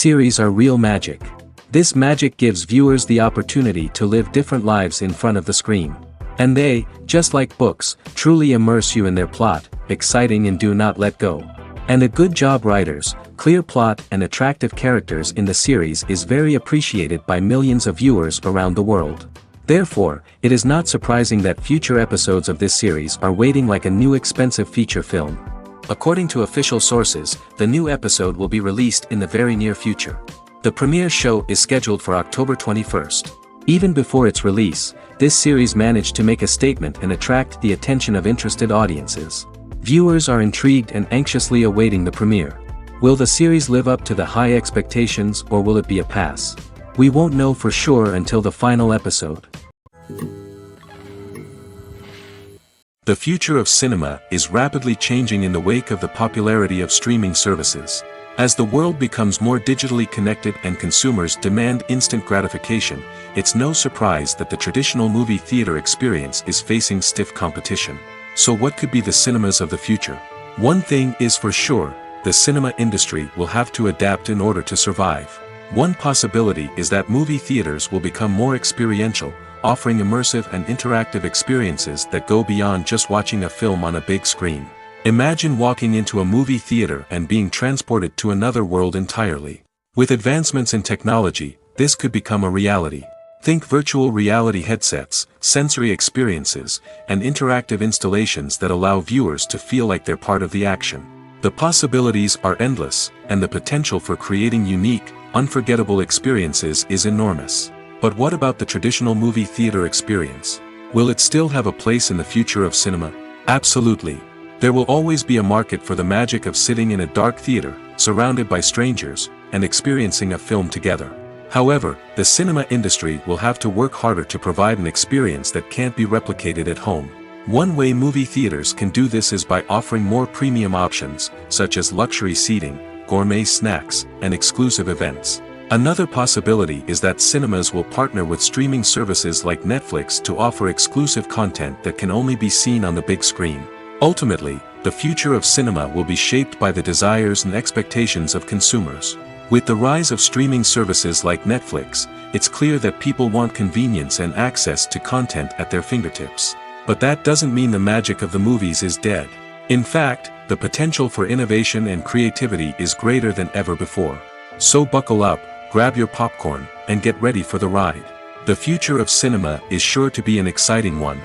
series are real magic. This magic gives viewers the opportunity to live different lives in front of the screen. And they, just like books, truly immerse you in their plot, exciting and do not let go. And a good job writers, clear plot and attractive characters in the series is very appreciated by millions of viewers around the world. Therefore, it is not surprising that future episodes of this series are waiting like a new expensive feature film. According to official sources, the new episode will be released in the very near future. The premiere show is scheduled for October 21st. Even before its release, this series managed to make a statement and attract the attention of interested audiences. Viewers are intrigued and anxiously awaiting the premiere. Will the series live up to the high expectations or will it be a pass? We won't know for sure until the final episode. The future of cinema is rapidly changing in the wake of the popularity of streaming services. As the world becomes more digitally connected and consumers demand instant gratification, it's no surprise that the traditional movie theater experience is facing stiff competition. So what could be the cinemas of the future? One thing is for sure, the cinema industry will have to adapt in order to survive. One possibility is that movie theaters will become more experiential, offering immersive and interactive experiences that go beyond just watching a film on a big screen. Imagine walking into a movie theater and being transported to another world entirely. With advancements in technology, this could become a reality. Think virtual reality headsets, sensory experiences, and interactive installations that allow viewers to feel like they're part of the action. The possibilities are endless, and the potential for creating unique, unforgettable experiences is enormous. But what about the traditional movie theater experience? Will it still have a place in the future of cinema? Absolutely. There will always be a market for the magic of sitting in a dark theater, surrounded by strangers, and experiencing a film together. However, the cinema industry will have to work harder to provide an experience that can't be replicated at home. One way movie theaters can do this is by offering more premium options, such as luxury seating, gourmet snacks, and exclusive events. Another possibility is that cinemas will partner with streaming services like Netflix to offer exclusive content that can only be seen on the big screen. Ultimately, the future of cinema will be shaped by the desires and expectations of consumers. With the rise of streaming services like Netflix, it's clear that people want convenience and access to content at their fingertips. But that doesn't mean the magic of the movies is dead. In fact, the potential for innovation and creativity is greater than ever before. So buckle up, grab your popcorn, and get ready for the ride. The future of cinema is sure to be an exciting one.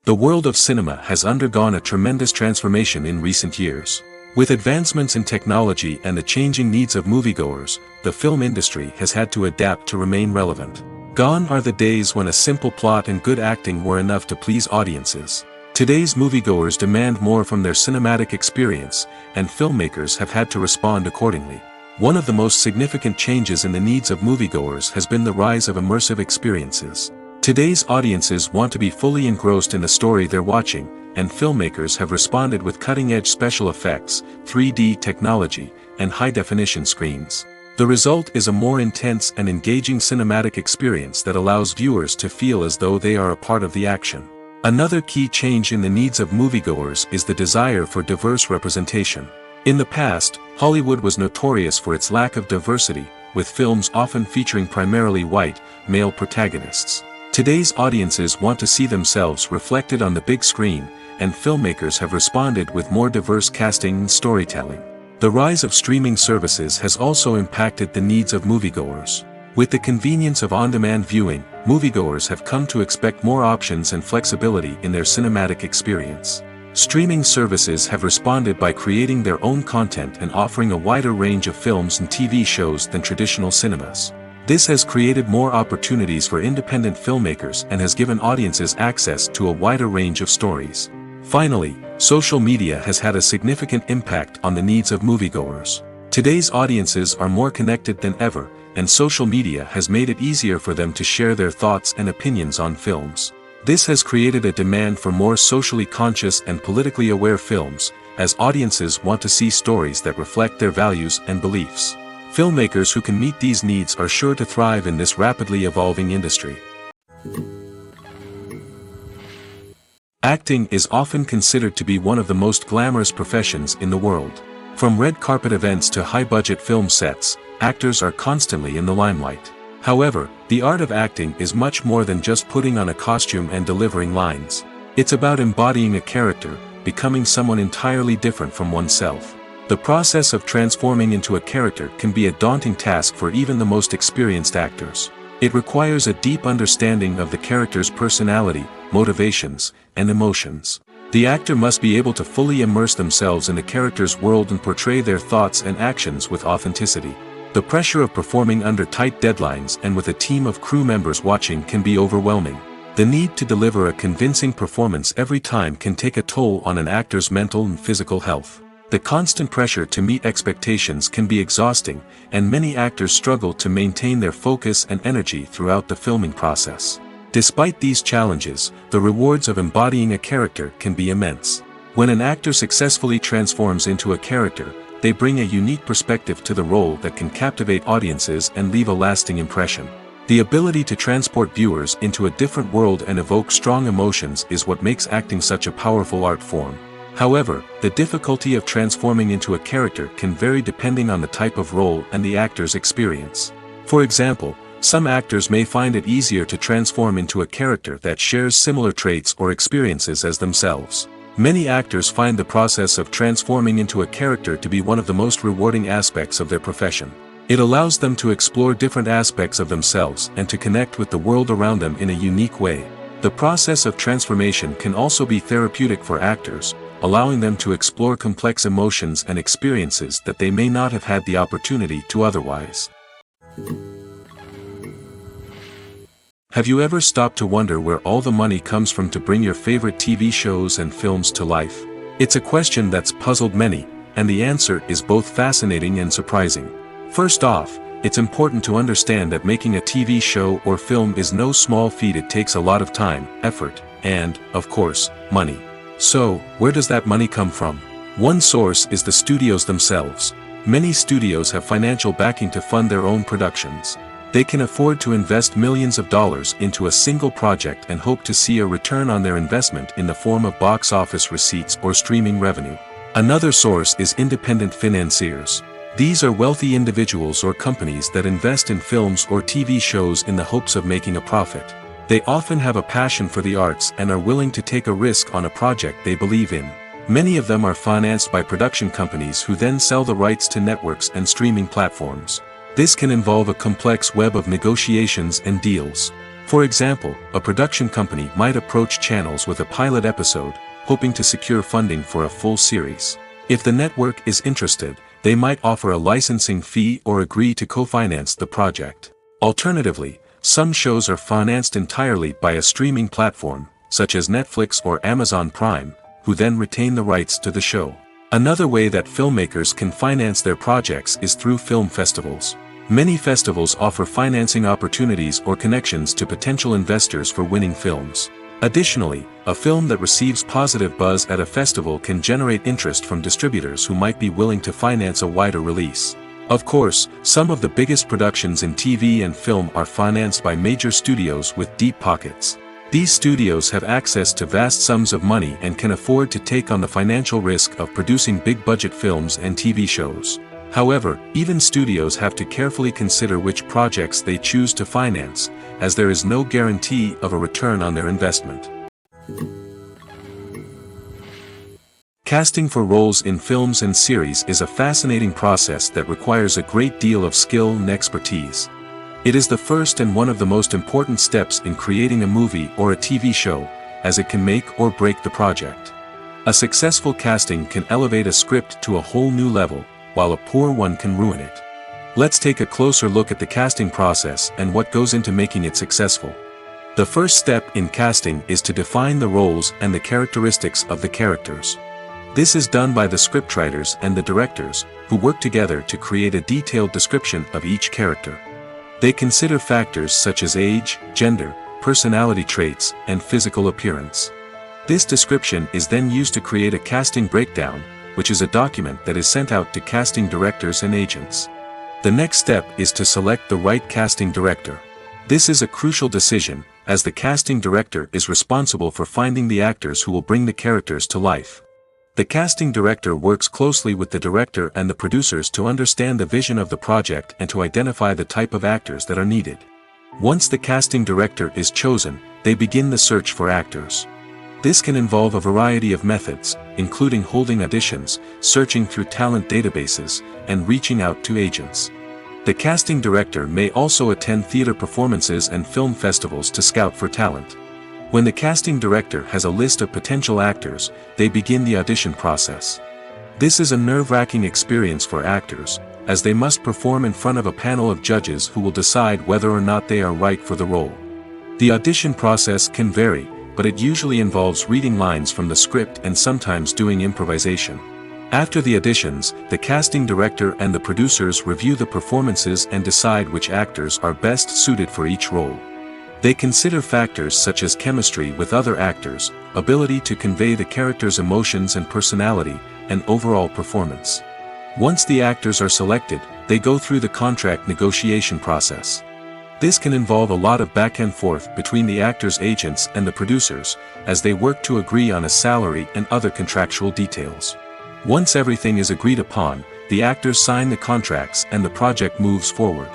The world of cinema has undergone a tremendous transformation in recent years. With advancements in technology and the changing needs of moviegoers, the film industry has had to adapt to remain relevant. Gone are the days when a simple plot and good acting were enough to please audiences. Today's moviegoers demand more from their cinematic experience, and filmmakers have had to respond accordingly. One of the most significant changes in the needs of moviegoers has been the rise of immersive experiences. Today's audiences want to be fully engrossed in the story they're watching, and filmmakers have responded with cutting-edge special effects, 3D technology, and high-definition screens. The result is a more intense and engaging cinematic experience that allows viewers to feel as though they are a part of the action. Another key change in the needs of moviegoers is the desire for diverse representation. In the past, Hollywood was notorious for its lack of diversity, with films often featuring primarily white, male protagonists. Today's audiences want to see themselves reflected on the big screen, and filmmakers have responded with more diverse casting and storytelling. The rise of streaming services has also impacted the needs of moviegoers. With the convenience of on-demand viewing, moviegoers have come to expect more options and flexibility in their cinematic experience. Streaming services have responded by creating their own content and offering a wider range of films and TV shows than traditional cinemas. This has created more opportunities for independent filmmakers and has given audiences access to a wider range of stories. Finally, social media has had a significant impact on the needs of moviegoers. Today's audiences are more connected than ever, and social media has made it easier for them to share their thoughts and opinions on films. This has created a demand for more socially conscious and politically aware films, as audiences want to see stories that reflect their values and beliefs. Filmmakers who can meet these needs are sure to thrive in this rapidly evolving industry. Acting is often considered to be one of the most glamorous professions in the world. From red carpet events to high-budget film sets, actors are constantly in the limelight. However, the art of acting is much more than just putting on a costume and delivering lines. It's about embodying a character, becoming someone entirely different from oneself. The process of transforming into a character can be a daunting task for even the most experienced actors. It requires a deep understanding of the character's personality, motivations, and emotions. The actor must be able to fully immerse themselves in the character's world and portray their thoughts and actions with authenticity. The pressure of performing under tight deadlines and with a team of crew members watching can be overwhelming. The need to deliver a convincing performance every time can take a toll on an actor's mental and physical health. The constant pressure to meet expectations can be exhausting, and many actors struggle to maintain their focus and energy throughout the filming process. Despite these challenges, the rewards of embodying a character can be immense. When an actor successfully transforms into a character, they bring a unique perspective to the role that can captivate audiences and leave a lasting impression. The ability to transport viewers into a different world and evoke strong emotions is what makes acting such a powerful art form. However, the difficulty of transforming into a character can vary depending on the type of role and the actor's experience. For example, some actors may find it easier to transform into a character that shares similar traits or experiences as themselves. Many actors find the process of transforming into a character to be one of the most rewarding aspects of their profession. It allows them to explore different aspects of themselves and to connect with the world around them in a unique way. The process of transformation can also be therapeutic for actors, allowing them to explore complex emotions and experiences that they may not have had the opportunity to otherwise. Have you ever stopped to wonder where all the money comes from to bring your favorite TV shows and films to life? It's a question that's puzzled many, and the answer is both fascinating and surprising. First off, it's important to understand that making a TV show or film is no small feat. It takes a lot of time, effort, and, of course, money. So, where does that money come from? One source is the studios themselves. Many studios have financial backing to fund their own productions. They can afford to invest millions of dollars into a single project and hope to see a return on their investment in the form of box office receipts or streaming revenue. Another source is independent financiers. These are wealthy individuals or companies that invest in films or TV shows in the hopes of making a profit. They often have a passion for the arts and are willing to take a risk on a project they believe in. Many of them are financed by production companies who then sell the rights to networks and streaming platforms. This can involve a complex web of negotiations and deals. For example, a production company might approach channels with a pilot episode, hoping to secure funding for a full series. If the network is interested, they might offer a licensing fee or agree to co-finance the project. Alternatively, some shows are financed entirely by a streaming platform, such as Netflix or Amazon Prime, who then retain the rights to the show. Another way that filmmakers can finance their projects is through film festivals. Many festivals offer financing opportunities or connections to potential investors for winning films. Additionally, a film that receives positive buzz at a festival can generate interest from distributors who might be willing to finance a wider release. Of course, some of the biggest productions in TV and film are financed by major studios with deep pockets. These studios have access to vast sums of money and can afford to take on the financial risk of producing big-budget films and TV shows. However, even studios have to carefully consider which projects they choose to finance, as there is no guarantee of a return on their investment. Casting for roles in films and series is a fascinating process that requires a great deal of skill and expertise. It is the first and one of the most important steps in creating a movie or a TV show, as it can make or break the project. A successful casting can elevate a script to a whole new level, while a poor one can ruin it. Let's take a closer look at the casting process and what goes into making it successful. The first step in casting is to define the roles and the characteristics of the characters. This is done by the scriptwriters and the directors, who work together to create a detailed description of each character. They consider factors such as age, gender, personality traits, and physical appearance. This description is then used to create a casting breakdown, which is a document that is sent out to casting directors and agents. The next step is to select the right casting director. This is a crucial decision, as the casting director is responsible for finding the actors who will bring the characters to life. The casting director works closely with the director and the producers to understand the vision of the project and to identify the type of actors that are needed. Once the casting director is chosen, they begin the search for actors. This can involve a variety of methods, including holding auditions, searching through talent databases, and reaching out to agents. The casting director may also attend theater performances and film festivals to scout for talent. When the casting director has a list of potential actors, they begin the audition process. This is a nerve-wracking experience for actors, as they must perform in front of a panel of judges who will decide whether or not they are right for the role. The audition process can vary, but it usually involves reading lines from the script and sometimes doing improvisation. After the auditions, the casting director and the producers review the performances and decide which actors are best suited for each role. They consider factors such as chemistry with other actors, ability to convey the character's emotions and personality, and overall performance. Once the actors are selected, they go through the contract negotiation process. This can involve a lot of back and forth between the actors' agents and the producers, as they work to agree on a salary and other contractual details. Once everything is agreed upon, the actors sign the contracts and the project moves forward.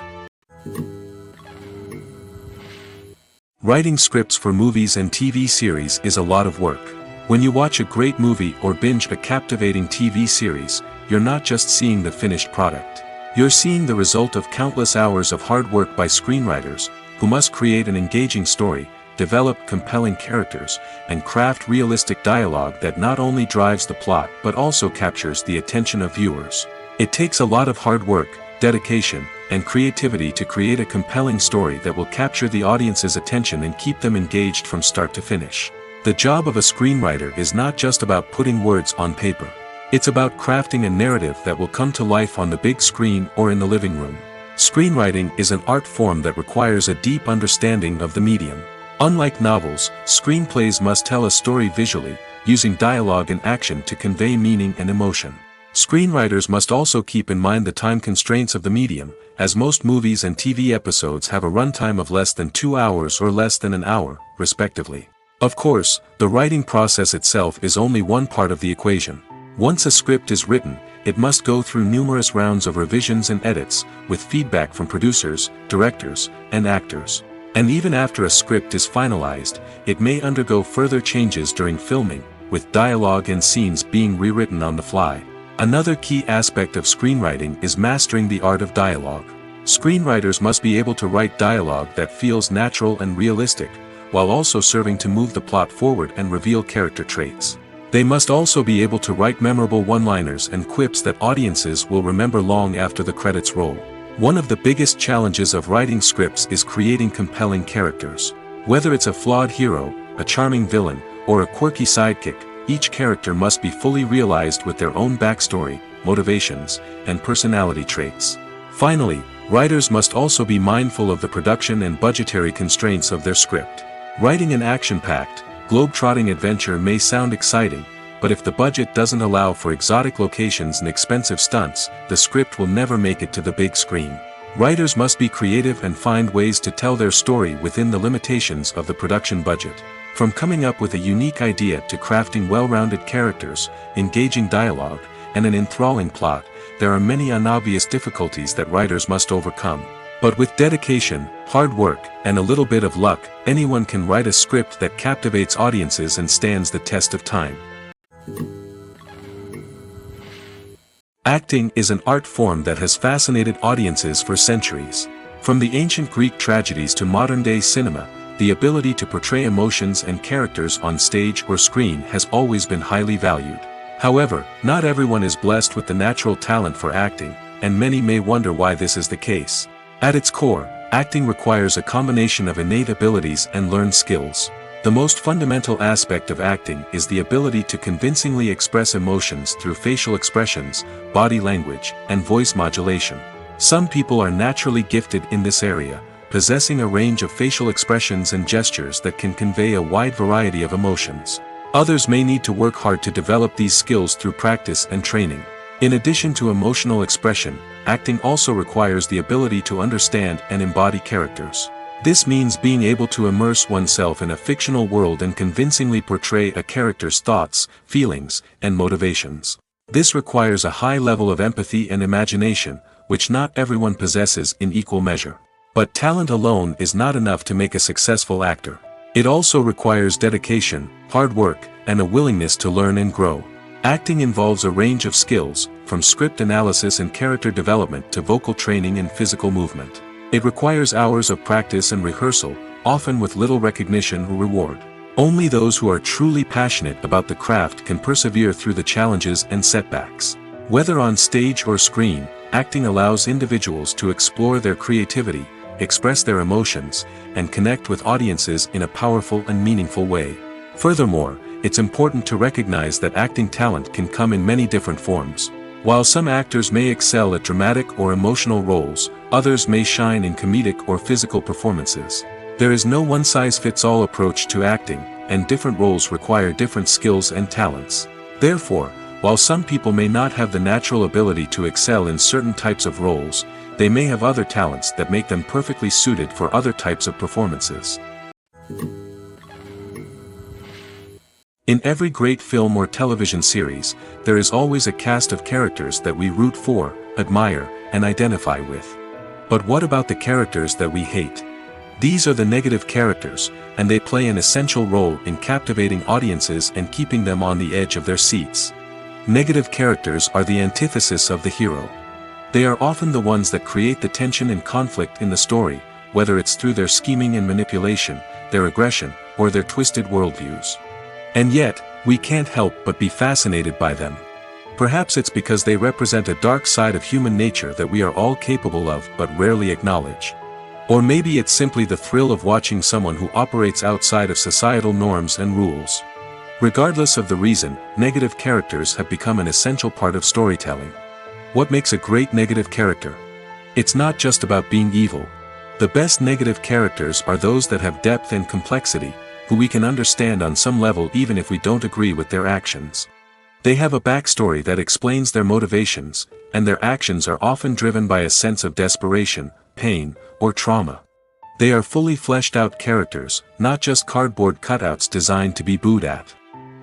Writing scripts for movies and TV series is a lot of work. When you watch a great movie or binge a captivating TV series, you're not just seeing the finished product. You're seeing the result of countless hours of hard work by screenwriters, who must create an engaging story, develop compelling characters, and craft realistic dialogue that not only drives the plot but also captures the attention of viewers. It takes a lot of hard work, dedication, and creativity to create a compelling story that will capture the audience's attention and keep them engaged from start to finish. The job of a screenwriter is not just about putting words on paper. It's about crafting a narrative that will come to life on the big screen or in the living room. Screenwriting is an art form that requires a deep understanding of the medium. Unlike novels, screenplays must tell a story visually, using dialogue and action to convey meaning and emotion. Screenwriters must also keep in mind the time constraints of the medium, as most movies and TV episodes have a runtime of less than 2 hours or less than an hour, respectively. Of course, the writing process itself is only one part of the equation. Once a script is written, it must go through numerous rounds of revisions and edits, with feedback from producers, directors, and actors. And even after a script is finalized, it may undergo further changes during filming, with dialogue and scenes being rewritten on the fly. Another key aspect of screenwriting is mastering the art of dialogue. Screenwriters must be able to write dialogue that feels natural and realistic, while also serving to move the plot forward and reveal character traits. They must also be able to write memorable one-liners and quips that audiences will remember long after the credits roll. One of the biggest challenges of writing scripts is creating compelling characters. Whether it's a flawed hero, a charming villain, or a quirky sidekick, each character must be fully realized with their own backstory, motivations, and personality traits. Finally, writers must also be mindful of the production and budgetary constraints of their script. Writing an action-packed, globe-trotting adventure may sound exciting, but if the budget doesn't allow for exotic locations and expensive stunts, the script will never make it to the big screen. Writers must be creative and find ways to tell their story within the limitations of the production budget. From coming up with a unique idea to crafting well-rounded characters, engaging dialogue, and an enthralling plot, there are many unobvious difficulties that writers must overcome. But with dedication, hard work, and a little bit of luck, anyone can write a script that captivates audiences and stands the test of time. Acting is an art form that has fascinated audiences for centuries. From the ancient Greek tragedies to modern-day cinema, the ability to portray emotions and characters on stage or screen has always been highly valued. However, not everyone is blessed with the natural talent for acting, and many may wonder why this is the case. At its core, acting requires a combination of innate abilities and learned skills. The most fundamental aspect of acting is the ability to convincingly express emotions through facial expressions, body language, and voice modulation. Some people are naturally gifted in this area, possessing a range of facial expressions and gestures that can convey a wide variety of emotions. Others may need to work hard to develop these skills through practice and training. In addition to emotional expression, acting also requires the ability to understand and embody characters. This means being able to immerse oneself in a fictional world and convincingly portray a character's thoughts, feelings, and motivations. This requires a high level of empathy and imagination, which not everyone possesses in equal measure. But talent alone is not enough to make a successful actor. It also requires dedication, hard work, and a willingness to learn and grow. Acting involves a range of skills, from script analysis and character development to vocal training and physical movement. It requires hours of practice and rehearsal, often with little recognition or reward. Only those who are truly passionate about the craft can persevere through the challenges and setbacks. Whether on stage or screen, acting allows individuals to explore their creativity, express their emotions, and connect with audiences in a powerful and meaningful way. Furthermore, it's important to recognize that acting talent can come in many different forms. While some actors may excel at dramatic or emotional roles, others may shine in comedic or physical performances. There is no one-size-fits-all approach to acting, and different roles require different skills and talents. Therefore, while some people may not have the natural ability to excel in certain types of roles, they may have other talents that make them perfectly suited for other types of performances. In every great film or television series, there is always a cast of characters that we root for, admire, and identify with. But what about the characters that we hate? These are the negative characters, and they play an essential role in captivating audiences and keeping them on the edge of their seats. Negative characters are the antithesis of the hero. They are often the ones that create the tension and conflict in the story, whether it's through their scheming and manipulation, their aggression, or their twisted worldviews. And yet, we can't help but be fascinated by them. Perhaps it's because they represent a dark side of human nature that we are all capable of but rarely acknowledge. Or maybe it's simply the thrill of watching someone who operates outside of societal norms and rules. Regardless of the reason, negative characters have become an essential part of storytelling. What makes a great negative character? It's not just about being evil. The best negative characters are those that have depth and complexity, who we can understand on some level even if we don't agree with their actions. They have a backstory that explains their motivations, and their actions are often driven by a sense of desperation, pain, or trauma. They are fully fleshed out characters, not just cardboard cutouts designed to be booed at.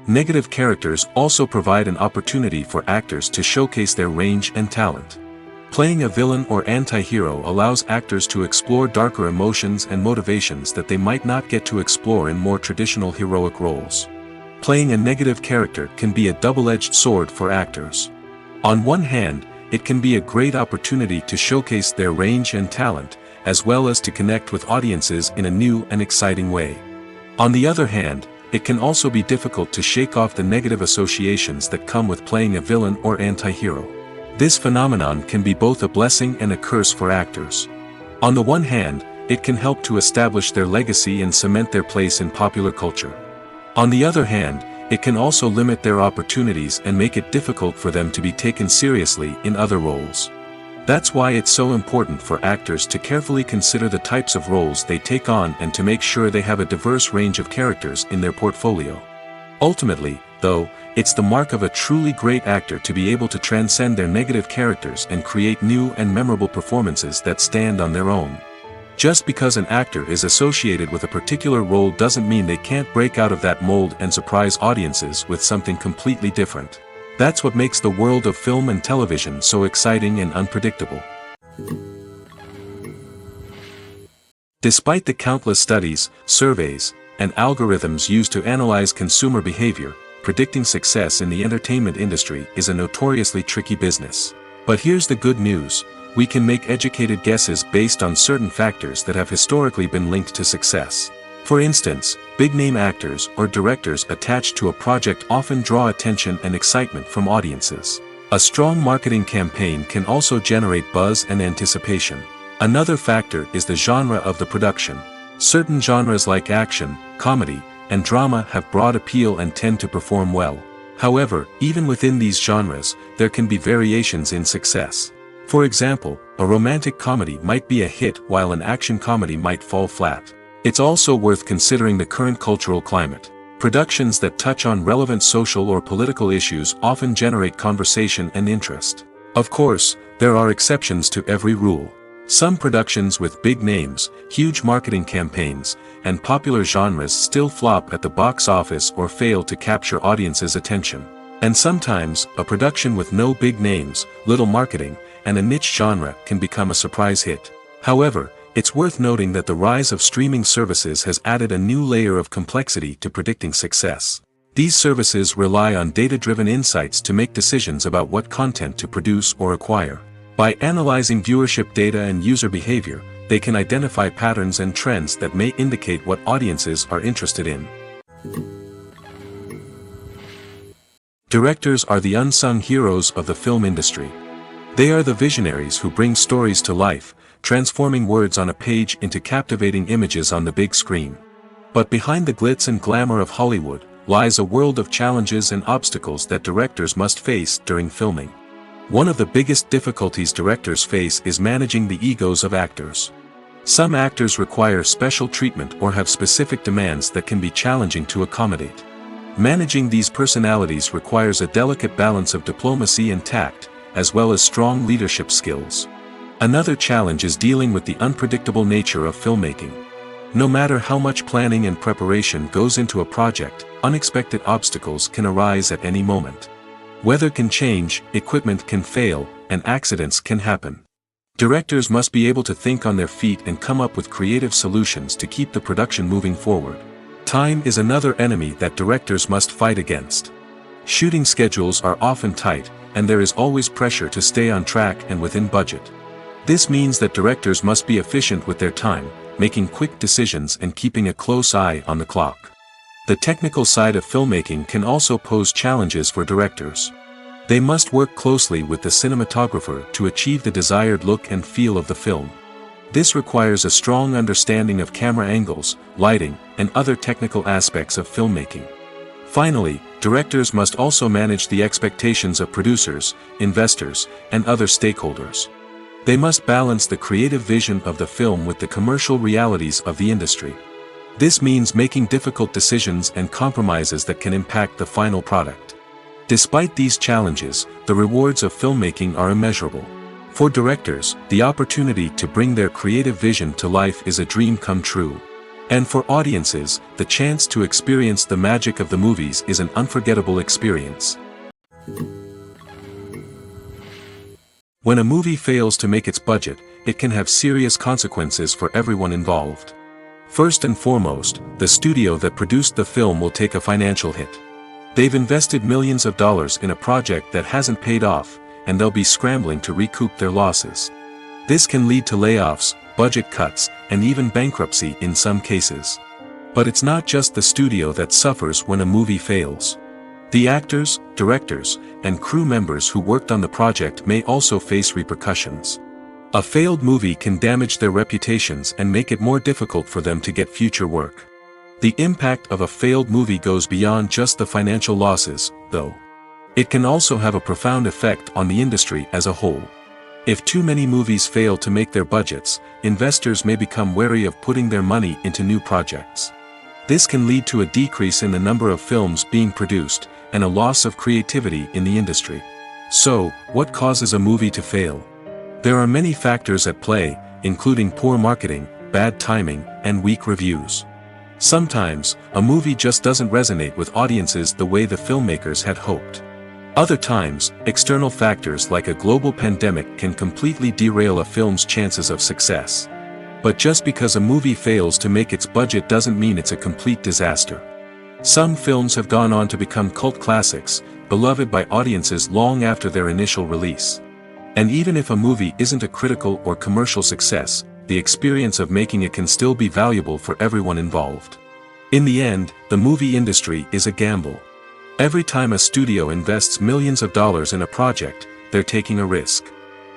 Negative characters also provide an opportunity for actors to showcase their range and talent. Playing a villain or anti-hero allows actors to explore darker emotions and motivations that they might not get to explore in more traditional heroic roles. Playing a negative character can be a double-edged sword for actors. On one hand, it can be a great opportunity to showcase their range and talent, as well as to connect with audiences in a new and exciting way. On the other hand, it can also be difficult to shake off the negative associations that come with playing a villain or anti-hero. This phenomenon can be both a blessing and a curse for actors. On the one hand, it can help to establish their legacy and cement their place in popular culture. On the other hand, it can also limit their opportunities and make it difficult for them to be taken seriously in other roles. That's why it's so important for actors to carefully consider the types of roles they take on and to make sure they have a diverse range of characters in their portfolio. Ultimately, though, it's the mark of a truly great actor to be able to transcend their negative characters and create new and memorable performances that stand on their own. Just because an actor is associated with a particular role doesn't mean they can't break out of that mold and surprise audiences with something completely different. That's what makes the world of film and television so exciting and unpredictable. Despite the countless studies, surveys, and algorithms used to analyze consumer behavior, predicting success in the entertainment industry is a notoriously tricky business. But here's the good news: we can make educated guesses based on certain factors that have historically been linked to success. For instance, big-name actors or directors attached to a project often draw attention and excitement from audiences. A strong marketing campaign can also generate buzz and anticipation. Another factor is the genre of the production. Certain genres like action, comedy, and drama have broad appeal and tend to perform well. However, even within these genres, there can be variations in success. For example, a romantic comedy might be a hit while an action comedy might fall flat. It's also worth considering the current cultural climate. Productions that touch on relevant social or political issues often generate conversation and interest. Of course, there are exceptions to every rule. Some productions with big names, huge marketing campaigns, and popular genres still flop at the box office or fail to capture audiences' attention. And sometimes, a production with no big names, little marketing, and a niche genre can become a surprise hit. However, it's worth noting that the rise of streaming services has added a new layer of complexity to predicting success. These services rely on data-driven insights to make decisions about what content to produce or acquire. By analyzing viewership data and user behavior, they can identify patterns and trends that may indicate what audiences are interested in. Directors are the unsung heroes of the film industry. They are the visionaries who bring stories to life, transforming words on a page into captivating images on the big screen. But behind the glitz and glamour of Hollywood lies a world of challenges and obstacles that directors must face during filming. One of the biggest difficulties directors face is managing the egos of actors. Some actors require special treatment or have specific demands that can be challenging to accommodate. Managing these personalities requires a delicate balance of diplomacy and tact, as well as strong leadership skills. Another challenge is dealing with the unpredictable nature of filmmaking. No matter how much planning and preparation goes into a project, unexpected obstacles can arise at any moment. Weather can change, equipment can fail, and accidents can happen. Directors must be able to think on their feet and come up with creative solutions to keep the production moving forward. Time is another enemy that directors must fight against. Shooting schedules are often tight, and there is always pressure to stay on track and within budget. This means that directors must be efficient with their time, making quick decisions and keeping a close eye on the clock. The technical side of filmmaking can also pose challenges for directors. They must work closely with the cinematographer to achieve the desired look and feel of the film. This requires a strong understanding of camera angles, lighting, and other technical aspects of filmmaking. Finally, directors must also manage the expectations of producers, investors, and other stakeholders. They must balance the creative vision of the film with the commercial realities of the industry. This means making difficult decisions and compromises that can impact the final product. Despite these challenges, the rewards of filmmaking are immeasurable. For directors, the opportunity to bring their creative vision to life is a dream come true. And for audiences, the chance to experience the magic of the movies is an unforgettable experience. When a movie fails to make its budget, it can have serious consequences for everyone involved. First and foremost, the studio that produced the film will take a financial hit. They've invested millions of dollars in a project that hasn't paid off, and they'll be scrambling to recoup their losses. This can lead to layoffs, budget cuts, and even bankruptcy in some cases. But it's not just the studio that suffers when a movie fails. The actors, directors, and crew members who worked on the project may also face repercussions. A failed movie can damage their reputations and make it more difficult for them to get future work. The impact of a failed movie goes beyond just the financial losses, though. It can also have a profound effect on the industry as a whole. If too many movies fail to make their budgets, investors may become wary of putting their money into new projects. This can lead to a decrease in the number of films being produced, and a loss of creativity in the industry. So, what causes a movie to fail? There are many factors at play, including poor marketing, bad timing, and weak reviews. Sometimes, a movie just doesn't resonate with audiences the way the filmmakers had hoped. Other times, external factors like a global pandemic can completely derail a film's chances of success. But just because a movie fails to make its budget doesn't mean it's a complete disaster. Some films have gone on to become cult classics, beloved by audiences long after their initial release. And even if a movie isn't a critical or commercial success, the experience of making it can still be valuable for everyone involved. In the end, the movie industry is a gamble. Every time a studio invests millions of dollars in a project, they're taking a risk.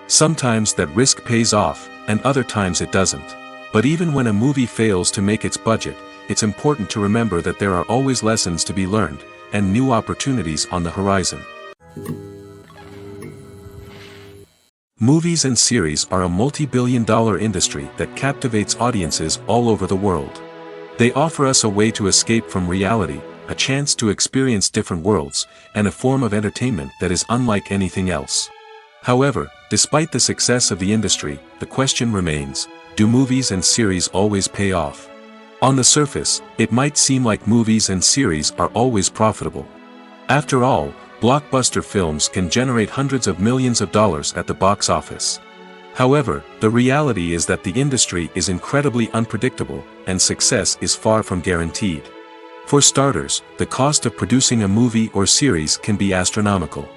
Sometimes that risk pays off, and other times it doesn't. But even when a movie fails to make its budget, it's important to remember that there are always lessons to be learned, and new opportunities on the horizon. Movies and series are a multi-billion-dollar industry that captivates audiences all over the world. They offer us a way to escape from reality, a chance to experience different worlds, and a form of entertainment that is unlike anything else. However, despite the success of the industry, the question remains, do movies and series always pay off? On the surface, it might seem like movies and series are always profitable. After all, blockbuster films can generate hundreds of millions of dollars at the box office. However, the reality is that the industry is incredibly unpredictable, and success is far from guaranteed. For starters, the cost of producing a movie or series can be astronomical.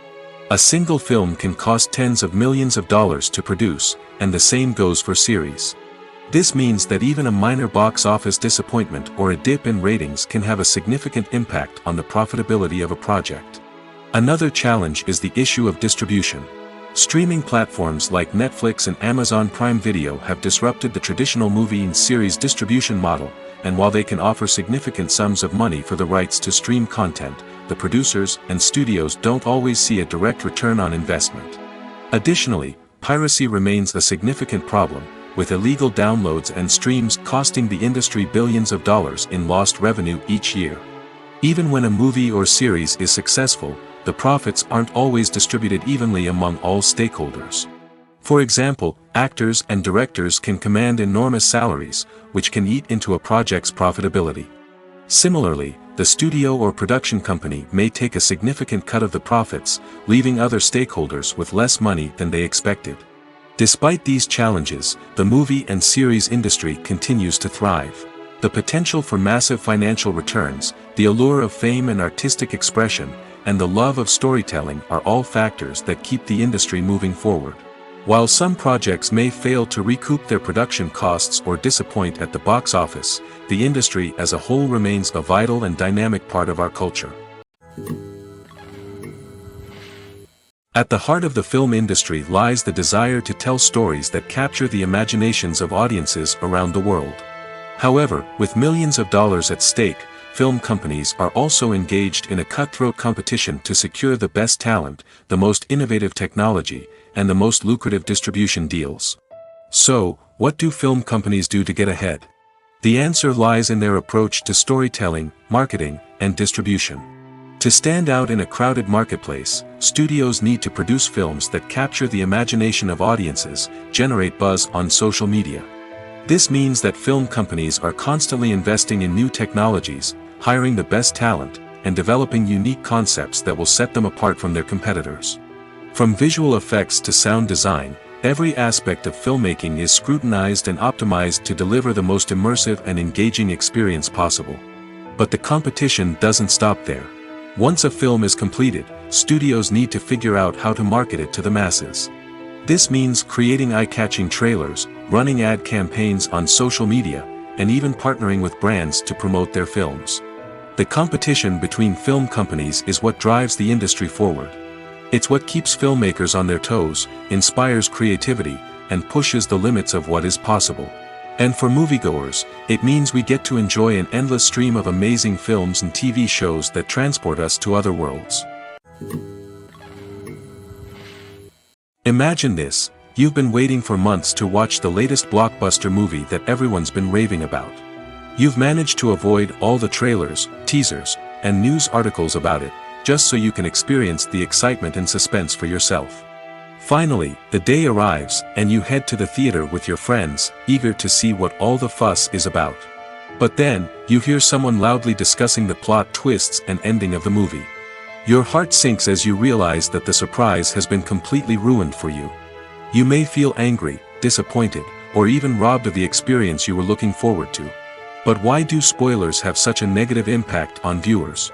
A single film can cost tens of millions of dollars to produce, and the same goes for series. This means that even a minor box office disappointment or a dip in ratings can have a significant impact on the profitability of a project. Another challenge is the issue of distribution. Streaming platforms like Netflix and Amazon Prime Video have disrupted the traditional movie and series distribution model, and while they can offer significant sums of money for the rights to stream content, the producers and studios don't always see a direct return on investment. Additionally, piracy remains a significant problem, with illegal downloads and streams costing the industry billions of dollars in lost revenue each year. Even when a movie or series is successful, the profits aren't always distributed evenly among all stakeholders. For example, actors and directors can command enormous salaries, which can eat into a project's profitability. Similarly, the studio or production company may take a significant cut of the profits, leaving other stakeholders with less money than they expected. Despite these challenges, the movie and series industry continues to thrive. The potential for massive financial returns, the allure of fame and artistic expression, and the love of storytelling are all factors that keep the industry moving forward. While some projects may fail to recoup their production costs or disappoint at the box office, the industry as a whole remains a vital and dynamic part of our culture. At the heart of the film industry lies the desire to tell stories that capture the imaginations of audiences around the world. However, with millions of dollars at stake, film companies are also engaged in a cutthroat competition to secure the best talent, the most innovative technology, and the most lucrative distribution deals. So, what do film companies do to get ahead? The answer lies in their approach to storytelling, marketing, and distribution. To stand out in a crowded marketplace, studios need to produce films that capture the imagination of audiences, generate buzz on social media. This means that film companies are constantly investing in new technologies, hiring the best talent, and developing unique concepts that will set them apart from their competitors. From visual effects to sound design, every aspect of filmmaking is scrutinized and optimized to deliver the most immersive and engaging experience possible. But the competition doesn't stop there. Once a film is completed, studios need to figure out how to market it to the masses. This means creating eye-catching trailers, running ad campaigns on social media, and even partnering with brands to promote their films. The competition between film companies is what drives the industry forward. It's what keeps filmmakers on their toes, inspires creativity, and pushes the limits of what is possible. And for moviegoers, it means we get to enjoy an endless stream of amazing films and TV shows that transport us to other worlds. Imagine this: you've been waiting for months to watch the latest blockbuster movie that everyone's been raving about. You've managed to avoid all the trailers, teasers, and news articles about it, just so you can experience the excitement and suspense for yourself. Finally, the day arrives, and you head to the theater with your friends, eager to see what all the fuss is about. But then, you hear someone loudly discussing the plot twists and ending of the movie. Your heart sinks as you realize that the surprise has been completely ruined for you. You may feel angry, disappointed, or even robbed of the experience you were looking forward to. But why do spoilers have such a negative impact on viewers?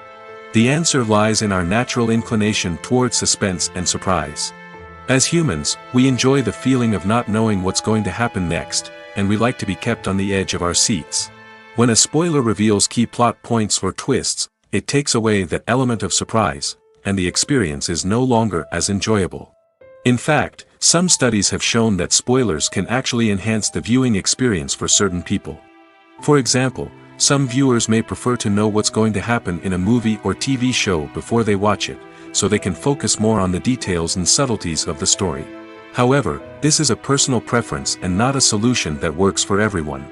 The answer lies in our natural inclination toward suspense and surprise. As humans, we enjoy the feeling of not knowing what's going to happen next, and we like to be kept on the edge of our seats. When a spoiler reveals key plot points or twists, it takes away that element of surprise, and the experience is no longer as enjoyable. In fact, some studies have shown that spoilers can actually enhance the viewing experience for certain people. For example, some viewers may prefer to know what's going to happen in a movie or TV show before they watch it, so they can focus more on the details and subtleties of the story. However, this is a personal preference and not a solution that works for everyone.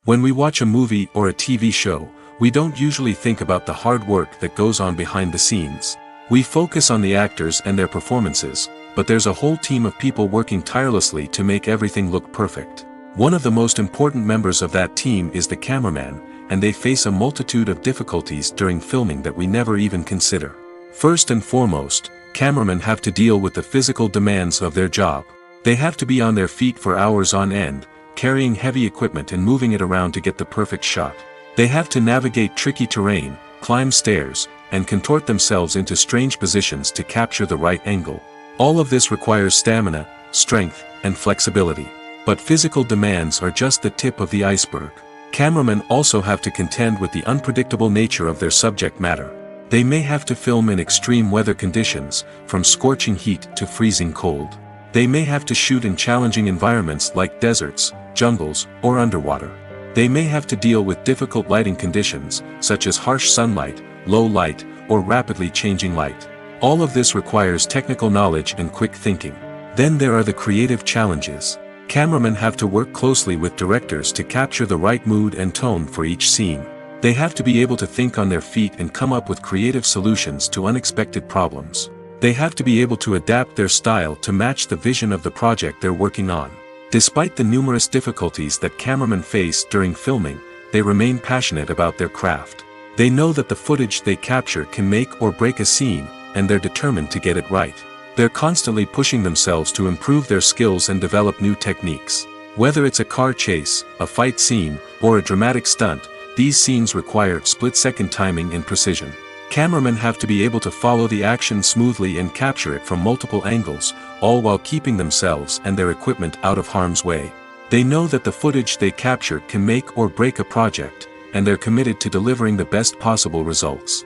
When we watch a movie or a TV show, we don't usually think about the hard work that goes on behind the scenes. We focus on the actors and their performances, but there's a whole team of people working tirelessly to make everything look perfect. One of the most important members of that team is the cameraman, and they face a multitude of difficulties during filming that we never even consider. First and foremost, cameramen have to deal with the physical demands of their job. They have to be on their feet for hours on end, carrying heavy equipment and moving it around to get the perfect shot. They have to navigate tricky terrain, climb stairs, and contort themselves into strange positions to capture the right angle. All of this requires stamina, strength, and flexibility. But physical demands are just the tip of the iceberg. Cameramen also have to contend with the unpredictable nature of their subject matter. They may have to film in extreme weather conditions, from scorching heat to freezing cold. They may have to shoot in challenging environments like deserts, jungles, or underwater. They may have to deal with difficult lighting conditions, such as harsh sunlight, low light, or rapidly changing light. All of this requires technical knowledge and quick thinking. Then there are the creative challenges. Cameramen have to work closely with directors to capture the right mood and tone for each scene. They have to be able to think on their feet and come up with creative solutions to unexpected problems. They have to be able to adapt their style to match the vision of the project they're working on. Despite the numerous difficulties that cameramen face during filming, they remain passionate about their craft. They know that the footage they capture can make or break a scene, and they're determined to get it right. They're constantly pushing themselves to improve their skills and develop new techniques. Whether it's a car chase, a fight scene, or a dramatic stunt, these scenes require split-second timing and precision. Cameramen have to be able to follow the action smoothly and capture it from multiple angles, all while keeping themselves and their equipment out of harm's way. They know that the footage they capture can make or break a project, and they're committed to delivering the best possible results.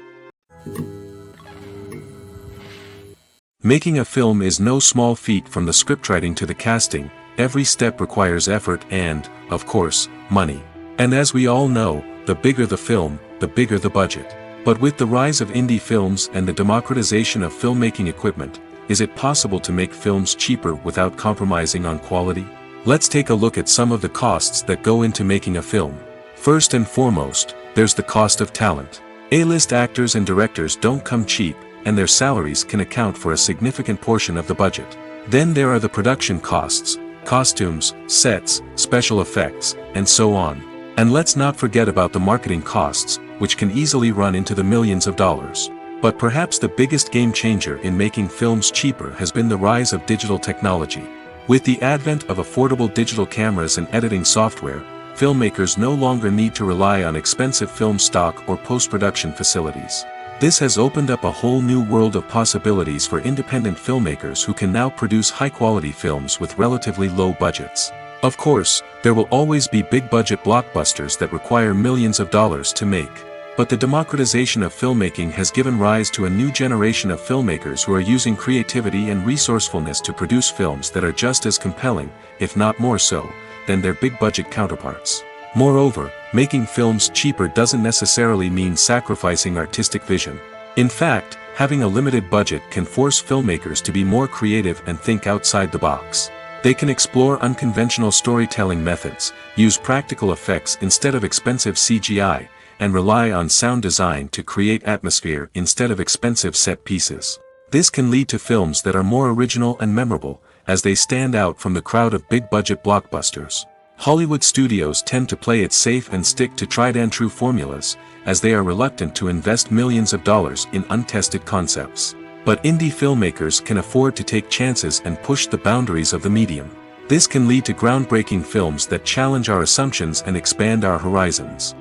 Making a film is no small feat. From the scriptwriting to the casting. Every step requires effort and, of course, money. And as we all know, the bigger the film, the bigger the budget. But with the rise of indie films and the democratization of filmmaking equipment, is it possible to make films cheaper without compromising on quality? Let's take a look at some of the costs that go into making a film. First and foremost, there's the cost of talent. A-list actors and directors don't come cheap, and their salaries can account for a significant portion of the budget. Then there are the production costs, costumes, sets, special effects, and so on. And let's not forget about the marketing costs, which can easily run into the millions of dollars. But perhaps the biggest game changer in making films cheaper has been the rise of digital technology. With the advent of affordable digital cameras and editing software, filmmakers no longer need to rely on expensive film stock or post-production facilities. This has opened up a whole new world of possibilities for independent filmmakers who can now produce high-quality films with relatively low budgets. Of course, there will always be big-budget blockbusters that require millions of dollars to make. But the democratization of filmmaking has given rise to a new generation of filmmakers who are using creativity and resourcefulness to produce films that are just as compelling, if not more so, than their big-budget counterparts. Moreover, making films cheaper doesn't necessarily mean sacrificing artistic vision. In fact, having a limited budget can force filmmakers to be more creative and think outside the box. They can explore unconventional storytelling methods, use practical effects instead of expensive CGI, and rely on sound design to create atmosphere instead of expensive set pieces. This can lead to films that are more original and memorable, as they stand out from the crowd of big-budget blockbusters. Hollywood studios tend to play it safe and stick to tried-and-true formulas, as they are reluctant to invest millions of dollars in untested concepts. But indie filmmakers can afford to take chances and push the boundaries of the medium. This can lead to groundbreaking films that challenge our assumptions and expand our horizons.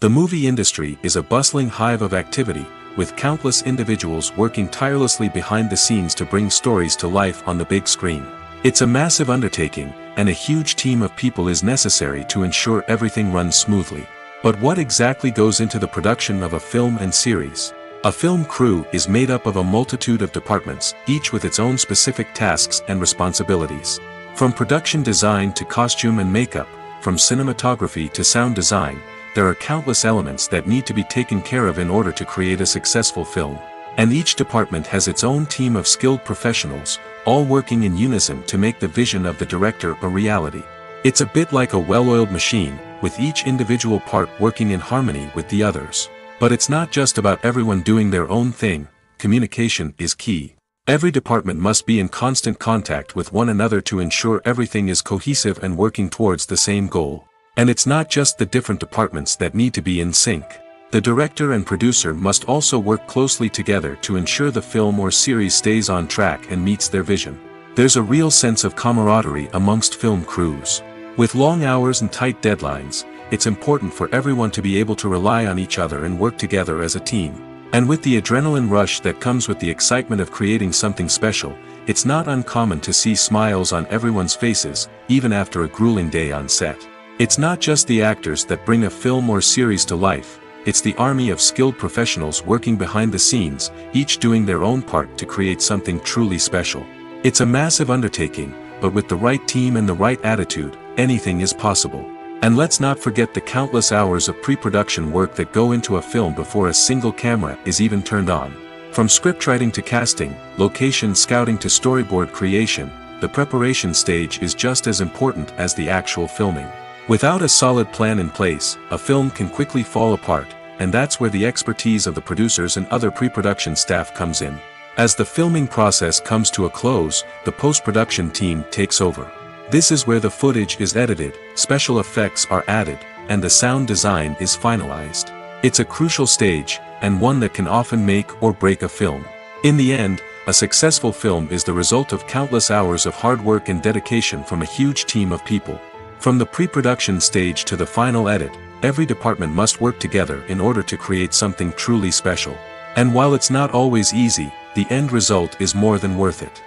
The movie industry is a bustling hive of activity, with countless individuals working tirelessly behind the scenes to bring stories to life on the big screen. It's a massive undertaking, and a huge team of people is necessary to ensure everything runs smoothly. But what exactly goes into the production of a film and series? A film crew is made up of a multitude of departments, each with its own specific tasks and responsibilities. From production design to costume and makeup, from cinematography to sound design, there are countless elements that need to be taken care of in order to create a successful film. And each department has its own team of skilled professionals, all working in unison to make the vision of the director a reality. It's a bit like a well-oiled machine, with each individual part working in harmony with the others. But it's not just about everyone doing their own thing, communication is key. Every department must be in constant contact with one another to ensure everything is cohesive and working towards the same goal. And it's not just the different departments that need to be in sync. The director and producer must also work closely together to ensure the film or series stays on track and meets their vision. There's a real sense of camaraderie amongst film crews. With long hours and tight deadlines, it's important for everyone to be able to rely on each other and work together as a team. And with the adrenaline rush that comes with the excitement of creating something special, it's not uncommon to see smiles on everyone's faces, even after a grueling day on set. It's not just the actors that bring a film or series to life, it's the army of skilled professionals working behind the scenes, each doing their own part to create something truly special. It's a massive undertaking, but with the right team and the right attitude, anything is possible. And let's not forget the countless hours of pre-production work that go into a film before a single camera is even turned on. From scriptwriting to casting, location scouting to storyboard creation, the preparation stage is just as important as the actual filming. Without a solid plan in place, a film can quickly fall apart, and that's where the expertise of the producers and other pre-production staff comes in. As the filming process comes to a close, the post-production team takes over. This is where the footage is edited, special effects are added, and the sound design is finalized. It's a crucial stage, and one that can often make or break a film. In the end, a successful film is the result of countless hours of hard work and dedication from a huge team of people. From the pre-production stage to the final edit, every department must work together in order to create something truly special. And while it's not always easy, the end result is more than worth it.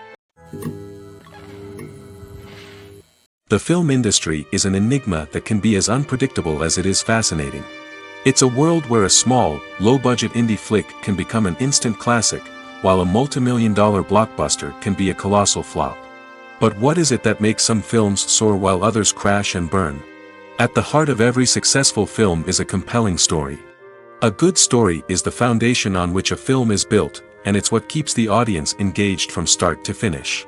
The film industry is an enigma that can be as unpredictable as it is fascinating. It's a world where a small, low-budget indie flick can become an instant classic, while a multi-million-dollar blockbuster can be a colossal flop. But what is it that makes some films soar while others crash and burn? At the heart of every successful film is a compelling story. A good story is the foundation on which a film is built, and it's what keeps the audience engaged from start to finish.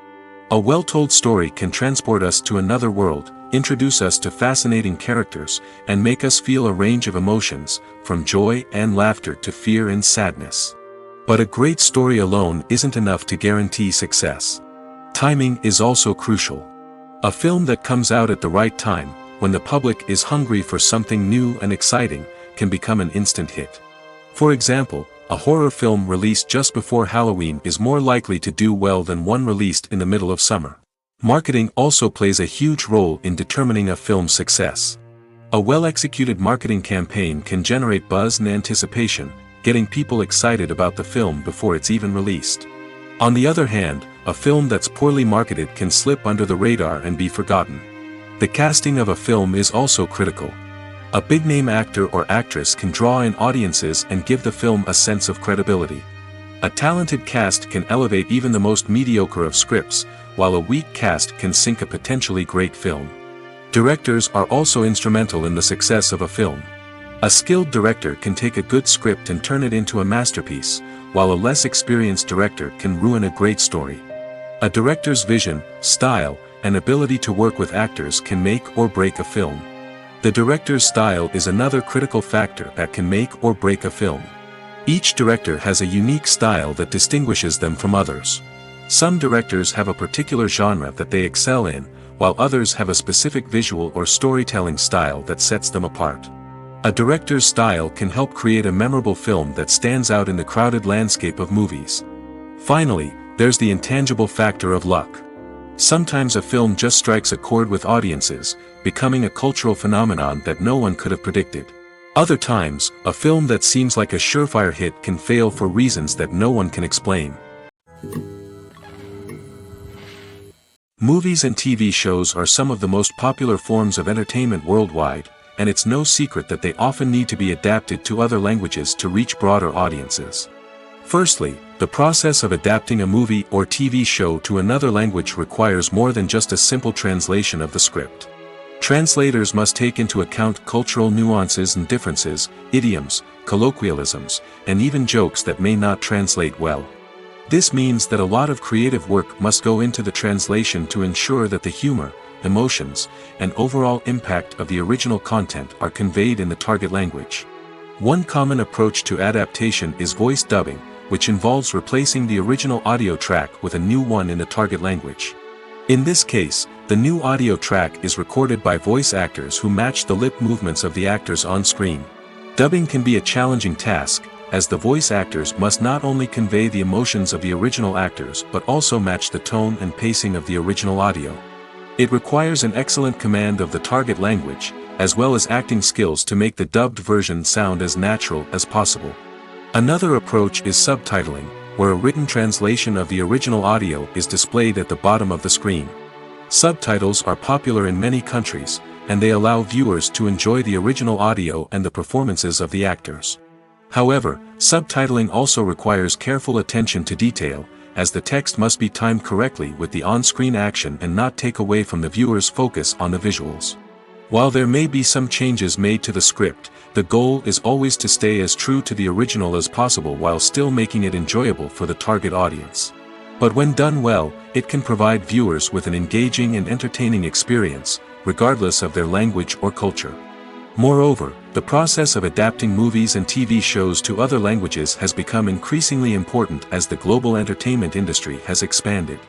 A well-told story can transport us to another world, introduce us to fascinating characters, and make us feel a range of emotions, from joy and laughter to fear and sadness. But a great story alone isn't enough to guarantee success. Timing is also crucial. A film that comes out at the right time, when the public is hungry for something new and exciting, can become an instant hit. For example, a horror film released just before Halloween is more likely to do well than one released in the middle of summer. Marketing also plays a huge role in determining a film's success. A well-executed marketing campaign can generate buzz and anticipation, getting people excited about the film before it's even released. On the other hand, a film that's poorly marketed can slip under the radar and be forgotten. The casting of a film is also critical. A big-name actor or actress can draw in audiences and give the film a sense of credibility. A talented cast can elevate even the most mediocre of scripts, while a weak cast can sink a potentially great film. Directors are also instrumental in the success of a film. A skilled director can take a good script and turn it into a masterpiece, while a less experienced director can ruin a great story. A director's vision, style, and ability to work with actors can make or break a film. The director's style is another critical factor that can make or break a film. Each director has a unique style that distinguishes them from others. Some directors have a particular genre that they excel in, while others have a specific visual or storytelling style that sets them apart. A director's style can help create a memorable film that stands out in the crowded landscape of movies. Finally, there's the intangible factor of luck. Sometimes a film just strikes a chord with audiences, becoming a cultural phenomenon that no one could have predicted. Other times, a film that seems like a surefire hit can fail for reasons that no one can explain. Movies and TV shows are some of the most popular forms of entertainment worldwide, and it's no secret that they often need to be adapted to other languages to reach broader audiences. Firstly, the process of adapting a movie or TV show to another language requires more than just a simple translation of the script. Translators must take into account cultural nuances and differences, idioms, colloquialisms, and even jokes that may not translate well. This means that a lot of creative work must go into the translation to ensure that the humor, emotions, and overall impact of the original content are conveyed in the target language. One common approach to adaptation is voice dubbing, which involves replacing the original audio track with a new one in the target language. In this case, the new audio track is recorded by voice actors who match the lip movements of the actors on screen. Dubbing can be a challenging task, as the voice actors must not only convey the emotions of the original actors but also match the tone and pacing of the original audio. It requires an excellent command of the target language, as well as acting skills to make the dubbed version sound as natural as possible. Another approach is subtitling, where a written translation of the original audio is displayed at the bottom of the screen. Subtitles are popular in many countries, and they allow viewers to enjoy the original audio and the performances of the actors. However, subtitling also requires careful attention to detail, as the text must be timed correctly with the on-screen action and not take away from the viewer's focus on the visuals. While there may be some changes made to the script, the goal is always to stay as true to the original as possible while still making it enjoyable for the target audience. But when done well, it can provide viewers with an engaging and entertaining experience, regardless of their language or culture. Moreover, the process of adapting movies and TV shows to other languages has become increasingly important as the global entertainment industry has expanded.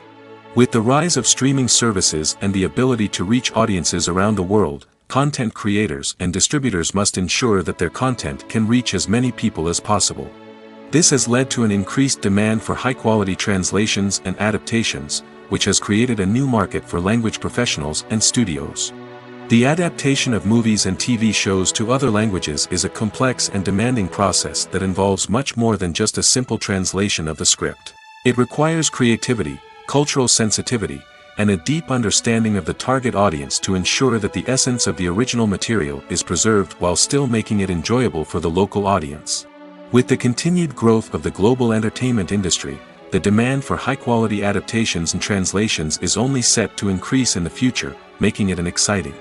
With the rise of streaming services and the ability to reach audiences around the world, content creators and distributors must ensure that their content can reach as many people as possible. This has led to an increased demand for high-quality translations and adaptations, which has created a new market for language professionals and studios. The adaptation of movies and TV shows to other languages is a complex and demanding process that involves much more than just a simple translation of the script. It requires creativity, cultural sensitivity, and a deep understanding of the target audience to ensure that the essence of the original material is preserved while still making it enjoyable for the local audience. With the continued growth of the global entertainment industry, the demand for high-quality adaptations and translations is only set to increase in the future, making it an exciting.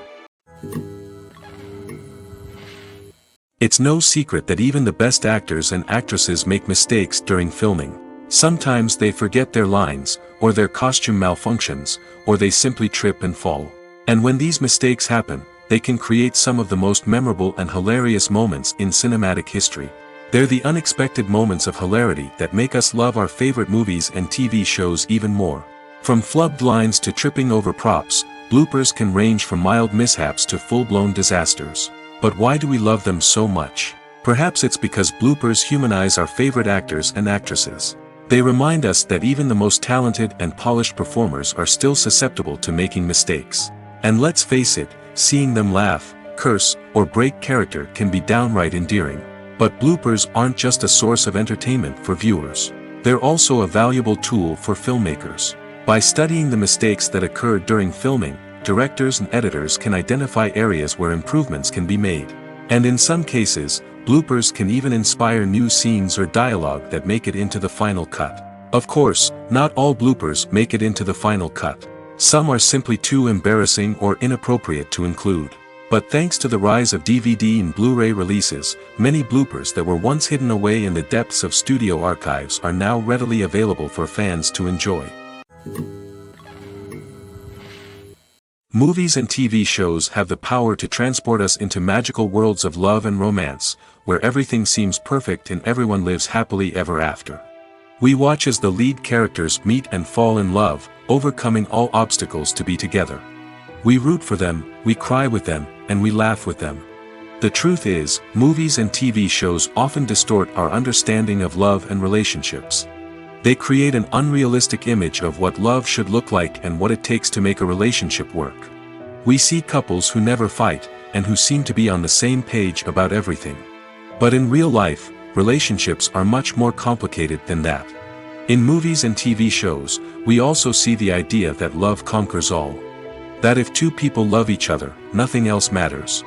It's no secret that even the best actors and actresses make mistakes during filming. Sometimes they forget their lines, or their costume malfunctions, or they simply trip and fall. And when these mistakes happen, they can create some of the most memorable and hilarious moments in cinematic history. They're the unexpected moments of hilarity that make us love our favorite movies and TV shows even more. From flubbed lines to tripping over props, bloopers can range from mild mishaps to full-blown disasters. But why do we love them so much? Perhaps it's because bloopers humanize our favorite actors and actresses. They remind us that even the most talented and polished performers are still susceptible to making mistakes. And let's face it, seeing them laugh, curse, or break character can be downright endearing. But bloopers aren't just a source of entertainment for viewers. They're also a valuable tool for filmmakers. By studying the mistakes that occurred during filming, directors and editors can identify areas where improvements can be made. And in some cases, bloopers can even inspire new scenes or dialogue that make it into the final cut. Of course, not all bloopers make it into the final cut. Some are simply too embarrassing or inappropriate to include. But thanks to the rise of DVD and Blu-ray releases, many bloopers that were once hidden away in the depths of studio archives are now readily available for fans to enjoy. Movies and TV shows have the power to transport us into magical worlds of love and romance, where everything seems perfect and everyone lives happily ever after. We watch as the lead characters meet and fall in love, overcoming all obstacles to be together. We root for them, we cry with them, and we laugh with them. The truth is, movies and TV shows often distort our understanding of love and relationships. They create an unrealistic image of what love should look like and what it takes to make a relationship work. We see couples who never fight, and who seem to be on the same page about everything. But in real life, relationships are much more complicated than that. In movies and TV shows, we also see the idea that love conquers all. That if two people love each other, nothing else matters.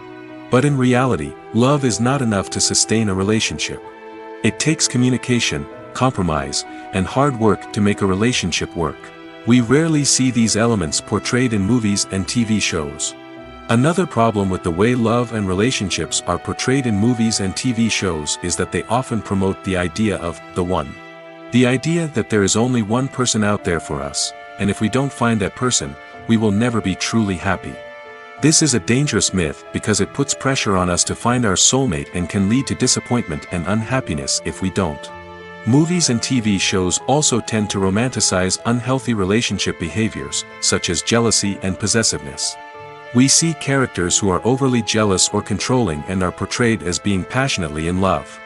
But in reality, love is not enough to sustain a relationship. It takes communication, compromise, and hard work to make a relationship work. We rarely see these elements portrayed in movies and TV shows. Another problem with the way love and relationships are portrayed in movies and TV shows is that they often promote the idea of the one. The idea that there is only one person out there for us, and if we don't find that person, we will never be truly happy. This is a dangerous myth because it puts pressure on us to find our soulmate and can lead to disappointment and unhappiness if we don't. Movies and TV shows also tend to romanticize unhealthy relationship behaviors, such as jealousy and possessiveness. We see characters who are overly jealous or controlling and are portrayed as being passionately in love.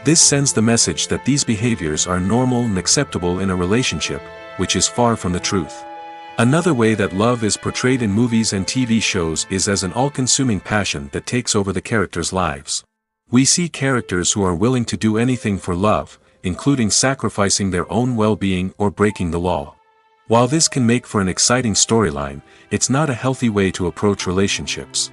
This sends the message that these behaviors are normal and acceptable in a relationship, which is far from the truth. Another way that love is portrayed in movies and TV shows is as an all-consuming passion that takes over the characters' lives. We see characters who are willing to do anything for love, including sacrificing their own well-being or breaking the law. While this can make for an exciting storyline, it's not a healthy way to approach relationships.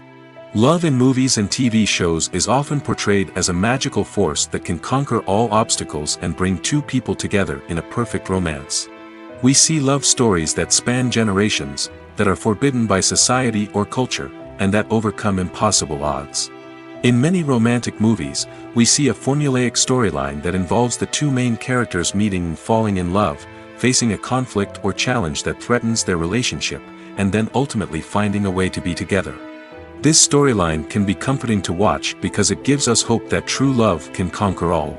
Love in movies and TV shows is often portrayed as a magical force that can conquer all obstacles and bring two people together in a perfect romance. We see love stories that span generations, that are forbidden by society or culture, and that overcome impossible odds. In many romantic movies, we see a formulaic storyline that involves the two main characters meeting and falling in love, facing a conflict or challenge that threatens their relationship, and then ultimately finding a way to be together. This storyline can be comforting to watch because it gives us hope that true love can conquer all.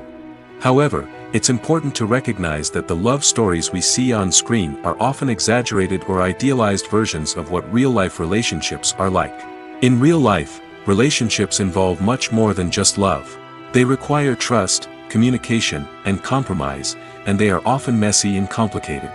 However, it's important to recognize that the love stories we see on screen are often exaggerated or idealized versions of what real-life relationships are like. In real life, relationships involve much more than just love. They require trust, communication, and compromise, and they are often messy and complicated.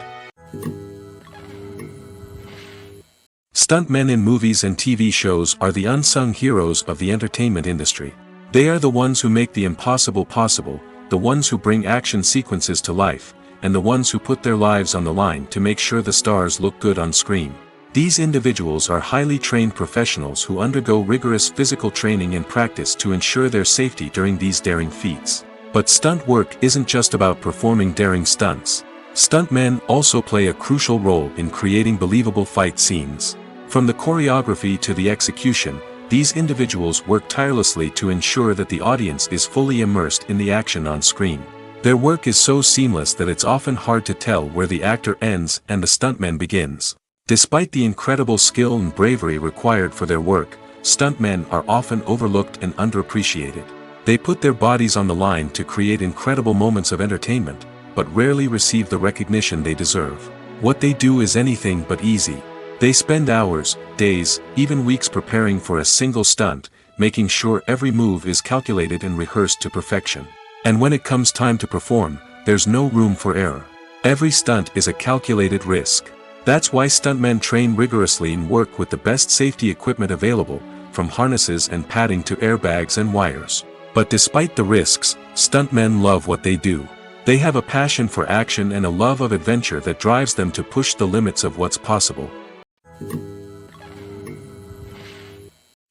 Stuntmen in movies and TV shows are the unsung heroes of the entertainment industry. They are the ones who make the impossible possible, the ones who bring action sequences to life, and the ones who put their lives on the line to make sure the stars look good on screen. These individuals are highly trained professionals who undergo rigorous physical training and practice to ensure their safety during these daring feats. But stunt work isn't just about performing daring stunts. Stuntmen also play a crucial role in creating believable fight scenes. From the choreography to the execution, these individuals work tirelessly to ensure that the audience is fully immersed in the action on screen. Their work is so seamless that it's often hard to tell where the actor ends and the stuntman begins. Despite the incredible skill and bravery required for their work, stuntmen are often overlooked and underappreciated. They put their bodies on the line to create incredible moments of entertainment, but rarely receive the recognition they deserve. What they do is anything but easy. They spend hours, days, even weeks preparing for a single stunt, making sure every move is calculated and rehearsed to perfection. And when it comes time to perform, there's no room for error. Every stunt is a calculated risk. That's why stuntmen train rigorously and work with the best safety equipment available, from harnesses and padding to airbags and wires. But despite the risks, stuntmen love what they do. They have a passion for action and a love of adventure that drives them to push the limits of what's possible.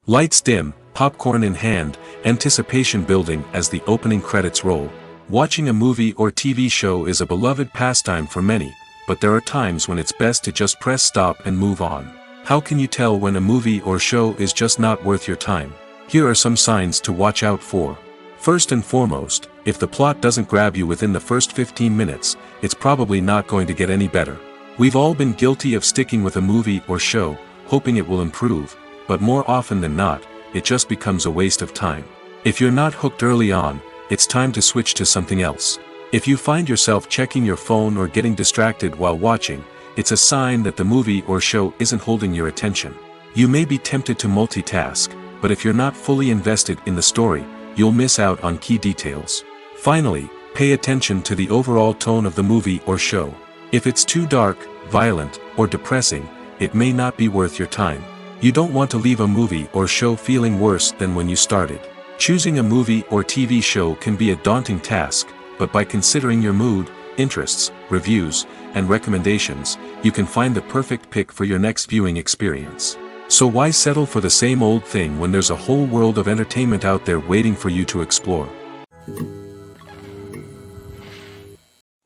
Lights dim, popcorn in hand, anticipation building as the opening credits roll. Watching a movie or TV show is a beloved pastime for many, but there are times when it's best to just press stop and move on. How can you tell when a movie or show is just not worth your time? Here are some signs to watch out for. First and foremost, if the plot doesn't grab you within the first 15 minutes, it's probably not going to get any better. We've all been guilty of sticking with a movie or show, hoping it will improve, but more often than not, it just becomes a waste of time. If you're not hooked early on, it's time to switch to something else. If you find yourself checking your phone or getting distracted while watching, it's a sign that the movie or show isn't holding your attention. You may be tempted to multitask, but if you're not fully invested in the story, you'll miss out on key details. Finally, pay attention to the overall tone of the movie or show. If it's too dark, violent, or depressing, it may not be worth your time. You don't want to leave a movie or show feeling worse than when you started. Choosing a movie or TV show can be a daunting task, but by considering your mood, interests, reviews, and recommendations, you can find the perfect pick for your next viewing experience. So why settle for the same old thing when there's a whole world of entertainment out there waiting for you to explore?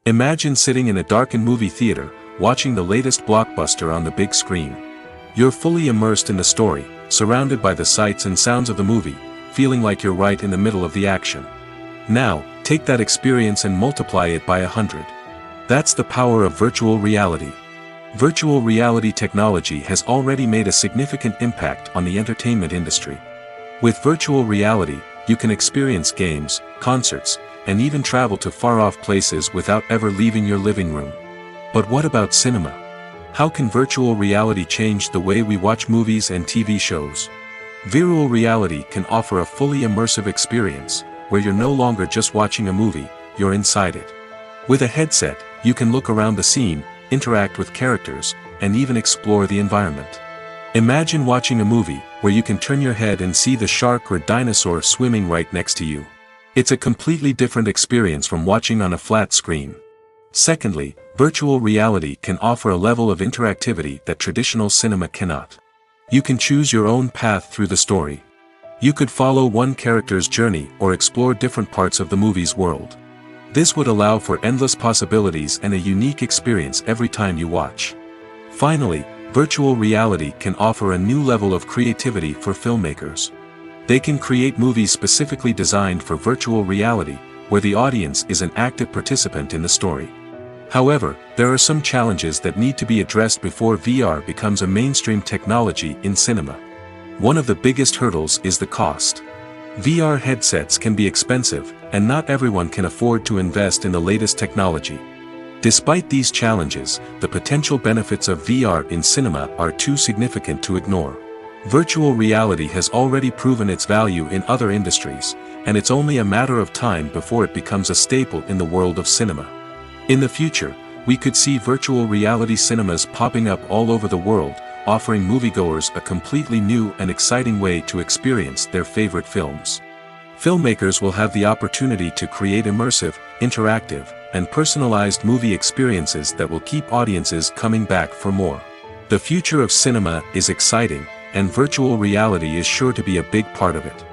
Imagine sitting in a darkened movie theater, watching the latest blockbuster on the big screen. You're fully immersed in the story, surrounded by the sights and sounds of the movie, feeling like you're right in the middle of the action. Now, take that experience and multiply it by 100. That's the power of virtual reality. Virtual reality technology has already made a significant impact on the entertainment industry. With virtual reality, you can experience games, concerts, and even travel to far-off places without ever leaving your living room. But what about cinema? How can virtual reality change the way we watch movies and TV shows? Virtual reality can offer a fully immersive experience, where you're no longer just watching a movie, you're inside it. With a headset, you can look around the scene, interact with characters, and even explore the environment. Imagine watching a movie, where you can turn your head and see the shark or dinosaur swimming right next to you. It's a completely different experience from watching on a flat screen. Secondly, virtual reality can offer a level of interactivity that traditional cinema cannot. You can choose your own path through the story. You could follow one character's journey or explore different parts of the movie's world. This would allow for endless possibilities and a unique experience every time you watch. Finally, virtual reality can offer a new level of creativity for filmmakers. They can create movies specifically designed for virtual reality, where the audience is an active participant in the story. However, there are some challenges that need to be addressed before VR becomes a mainstream technology in cinema. One of the biggest hurdles is the cost. VR headsets can be expensive, and not everyone can afford to invest in the latest technology. Despite these challenges, the potential benefits of VR in cinema are too significant to ignore. Virtual reality has already proven its value in other industries, and it's only a matter of time before it becomes a staple in the world of cinema. In the future, we could see virtual reality cinemas popping up all over the world, offering moviegoers a completely new and exciting way to experience their favorite films. Filmmakers will have the opportunity to create immersive, interactive, and personalized movie experiences that will keep audiences coming back for more. The future of cinema is exciting, and virtual reality is sure to be a big part of it.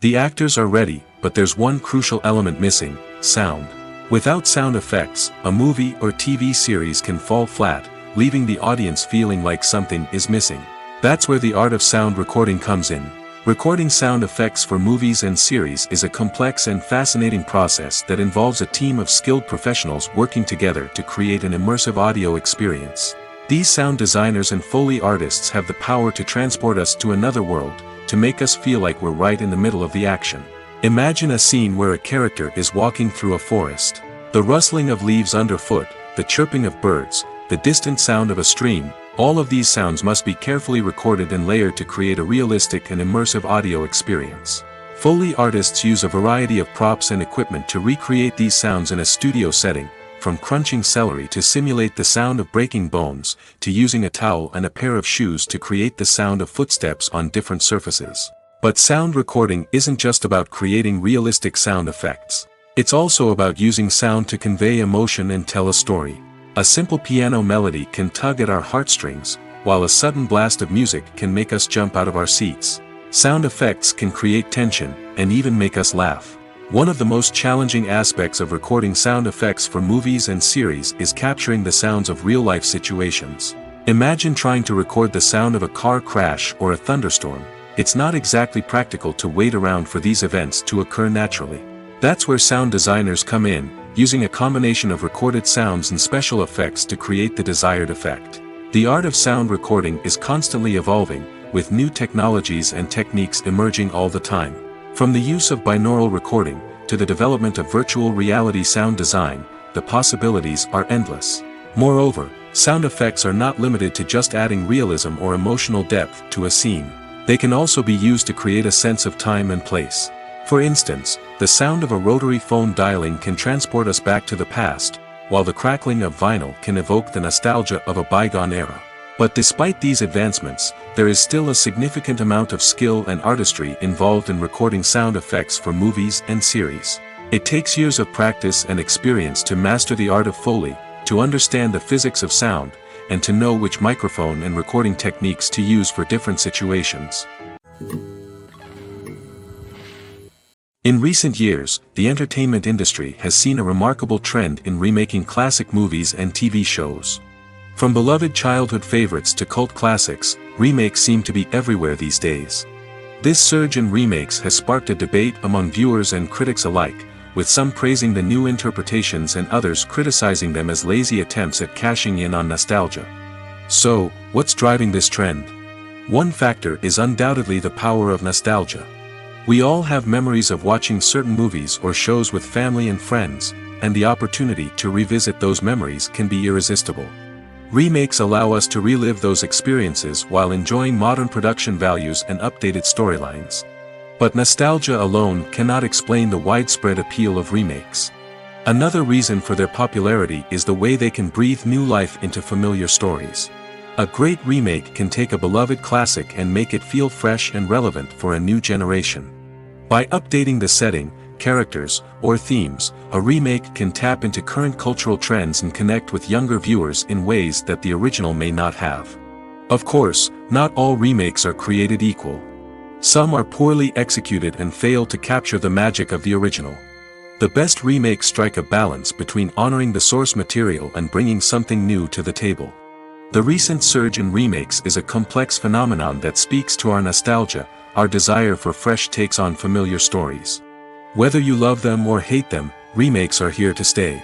The actors are ready, but there's one crucial element missing: sound. Without sound effects, a movie or TV series can fall flat, leaving the audience feeling like something is missing. That's where the art of sound recording comes in. Recording sound effects for movies and series is a complex and fascinating process that involves a team of skilled professionals working together to create an immersive audio experience. These sound designers and Foley artists have the power to transport us to another world, to make us feel like we're right in the middle of the action. Imagine a scene where a character is walking through a forest. The rustling of leaves underfoot, the chirping of birds, the distant sound of a stream, all of these sounds must be carefully recorded and layered to create a realistic and immersive audio experience. Foley artists use a variety of props and equipment to recreate these sounds in a studio setting, from crunching celery to simulate the sound of breaking bones, to using a towel and a pair of shoes to create the sound of footsteps on different surfaces. But sound recording isn't just about creating realistic sound effects. It's also about using sound to convey emotion and tell a story. A simple piano melody can tug at our heartstrings, while a sudden blast of music can make us jump out of our seats. Sound effects can create tension, and even make us laugh. One of the most challenging aspects of recording sound effects for movies and series is capturing the sounds of real-life situations. Imagine trying to record the sound of a car crash or a thunderstorm. It's not exactly practical to wait around for these events to occur naturally. That's where sound designers come in, using a combination of recorded sounds and special effects to create the desired effect. The art of sound recording is constantly evolving, with new technologies and techniques emerging all the time. From the use of binaural recording, to the development of virtual reality sound design, the possibilities are endless. Moreover, sound effects are not limited to just adding realism or emotional depth to a scene. They can also be used to create a sense of time and place. For instance, the sound of a rotary phone dialing can transport us back to the past, while the crackling of vinyl can evoke the nostalgia of a bygone era. But despite these advancements, there is still a significant amount of skill and artistry involved in recording sound effects for movies and series. It takes years of practice and experience to master the art of Foley, to understand the physics of sound, and to know which microphone and recording techniques to use for different situations. In recent years, the entertainment industry has seen a remarkable trend in remaking classic movies and TV shows. From beloved childhood favorites to cult classics, remakes seem to be everywhere these days. This surge in remakes has sparked a debate among viewers and critics alike, with some praising the new interpretations and others criticizing them as lazy attempts at cashing in on nostalgia. So, what's driving this trend? One factor is undoubtedly the power of nostalgia. We all have memories of watching certain movies or shows with family and friends, and the opportunity to revisit those memories can be irresistible. Remakes allow us to relive those experiences while enjoying modern production values and updated storylines. But nostalgia alone cannot explain the widespread appeal of remakes. Another reason for their popularity is the way they can breathe new life into familiar stories. A great remake can take a beloved classic and make it feel fresh and relevant for a new generation. By updating the setting, characters, or themes, a remake can tap into current cultural trends and connect with younger viewers in ways that the original may not have. Of course, not all remakes are created equal. Some are poorly executed and fail to capture the magic of the original. The best remakes strike a balance between honoring the source material and bringing something new to the table. The recent surge in remakes is a complex phenomenon that speaks to our nostalgia, our desire for fresh takes on familiar stories. Whether you love them or hate them, remakes are here to stay.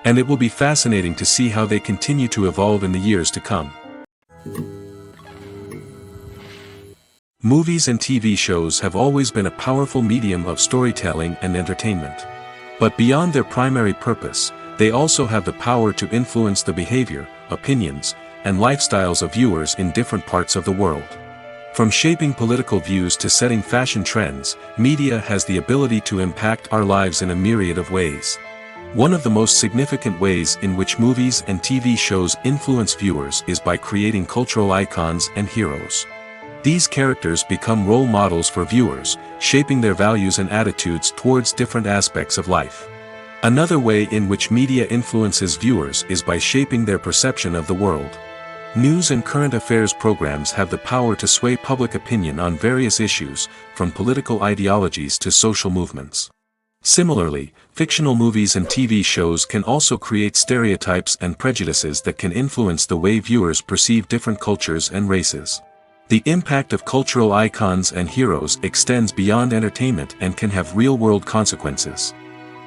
And it will be fascinating to see how they continue to evolve in the years to come. Movies and TV shows have always been a powerful medium of storytelling and entertainment. But beyond their primary purpose, they also have the power to influence the behavior, opinions, and lifestyles of viewers in different parts of the world. From shaping political views to setting fashion trends, media has the ability to impact our lives in a myriad of ways. One of the most significant ways in which movies and TV shows influence viewers is by creating cultural icons and heroes. These characters become role models for viewers, shaping their values and attitudes towards different aspects of life. Another way in which media influences viewers is by shaping their perception of the world. News and current affairs programs have the power to sway public opinion on various issues, from political ideologies to social movements. Similarly, fictional movies and TV shows can also create stereotypes and prejudices that can influence the way viewers perceive different cultures and races. The impact of cultural icons and heroes extends beyond entertainment and can have real-world consequences.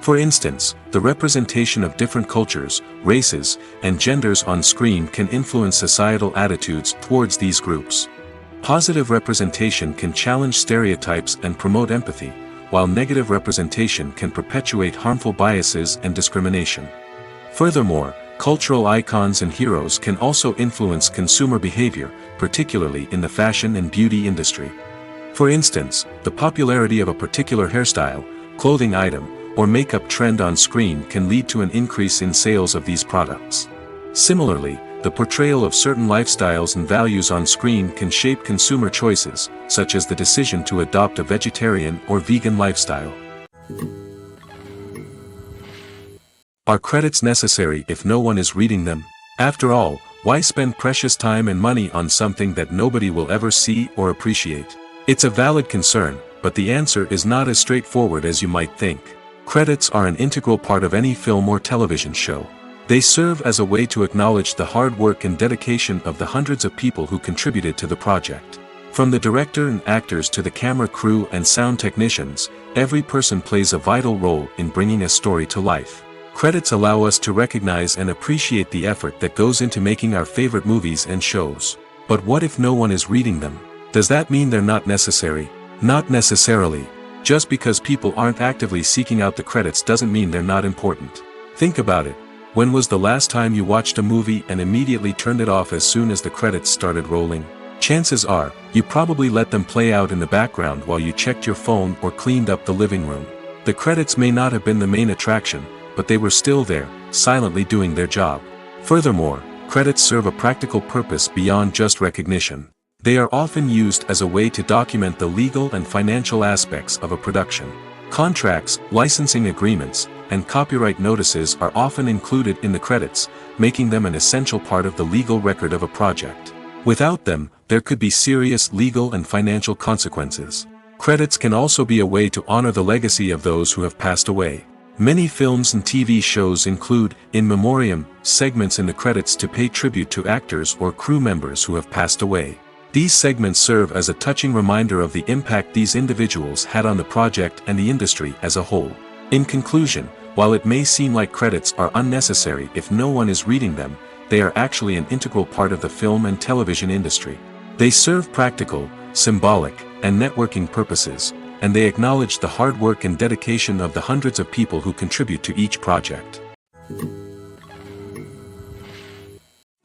For instance, the representation of different cultures, races, and genders on screen can influence societal attitudes towards these groups. Positive representation can challenge stereotypes and promote empathy, while negative representation can perpetuate harmful biases and discrimination. Furthermore, cultural icons and heroes can also influence consumer behavior, particularly in the fashion and beauty industry. For instance, the popularity of a particular hairstyle, clothing item, or makeup trend on screen can lead to an increase in sales of these products. Similarly, the portrayal of certain lifestyles and values on screen can shape consumer choices, such as the decision to adopt a vegetarian or vegan lifestyle. Are credits necessary if no one is reading them? After all, why spend precious time and money on something that nobody will ever see or appreciate? It's a valid concern, but the answer is not as straightforward as you might think. Credits are an integral part of any film or television show. They serve as a way to acknowledge the hard work and dedication of the hundreds of people who contributed to the project. From the director and actors to the camera crew and sound technicians, every person plays a vital role in bringing a story to life. Credits allow us to recognize and appreciate the effort that goes into making our favorite movies and shows. But what if no one is reading them? Does that mean they're not necessary? Not necessarily. Just because people aren't actively seeking out the credits doesn't mean they're not important. Think about it. When was the last time you watched a movie and immediately turned it off as soon as the credits started rolling? Chances are, you probably let them play out in the background while you checked your phone or cleaned up the living room. The credits may not have been the main attraction, but they were still there, silently doing their job. Furthermore, credits serve a practical purpose beyond just recognition. They are often used as a way to document the legal and financial aspects of a production. Contracts, licensing agreements, and copyright notices are often included in the credits, making them an essential part of the legal record of a project. Without them, there could be serious legal and financial consequences. Credits can also be a way to honor the legacy of those who have passed away. Many films and TV shows include, in memoriam, segments in the credits to pay tribute to actors or crew members who have passed away. These segments serve as a touching reminder of the impact these individuals had on the project and the industry as a whole. In conclusion, while it may seem like credits are unnecessary if no one is reading them, they are actually an integral part of the film and television industry. They serve practical, symbolic, and networking purposes, and they acknowledge the hard work and dedication of the hundreds of people who contribute to each project.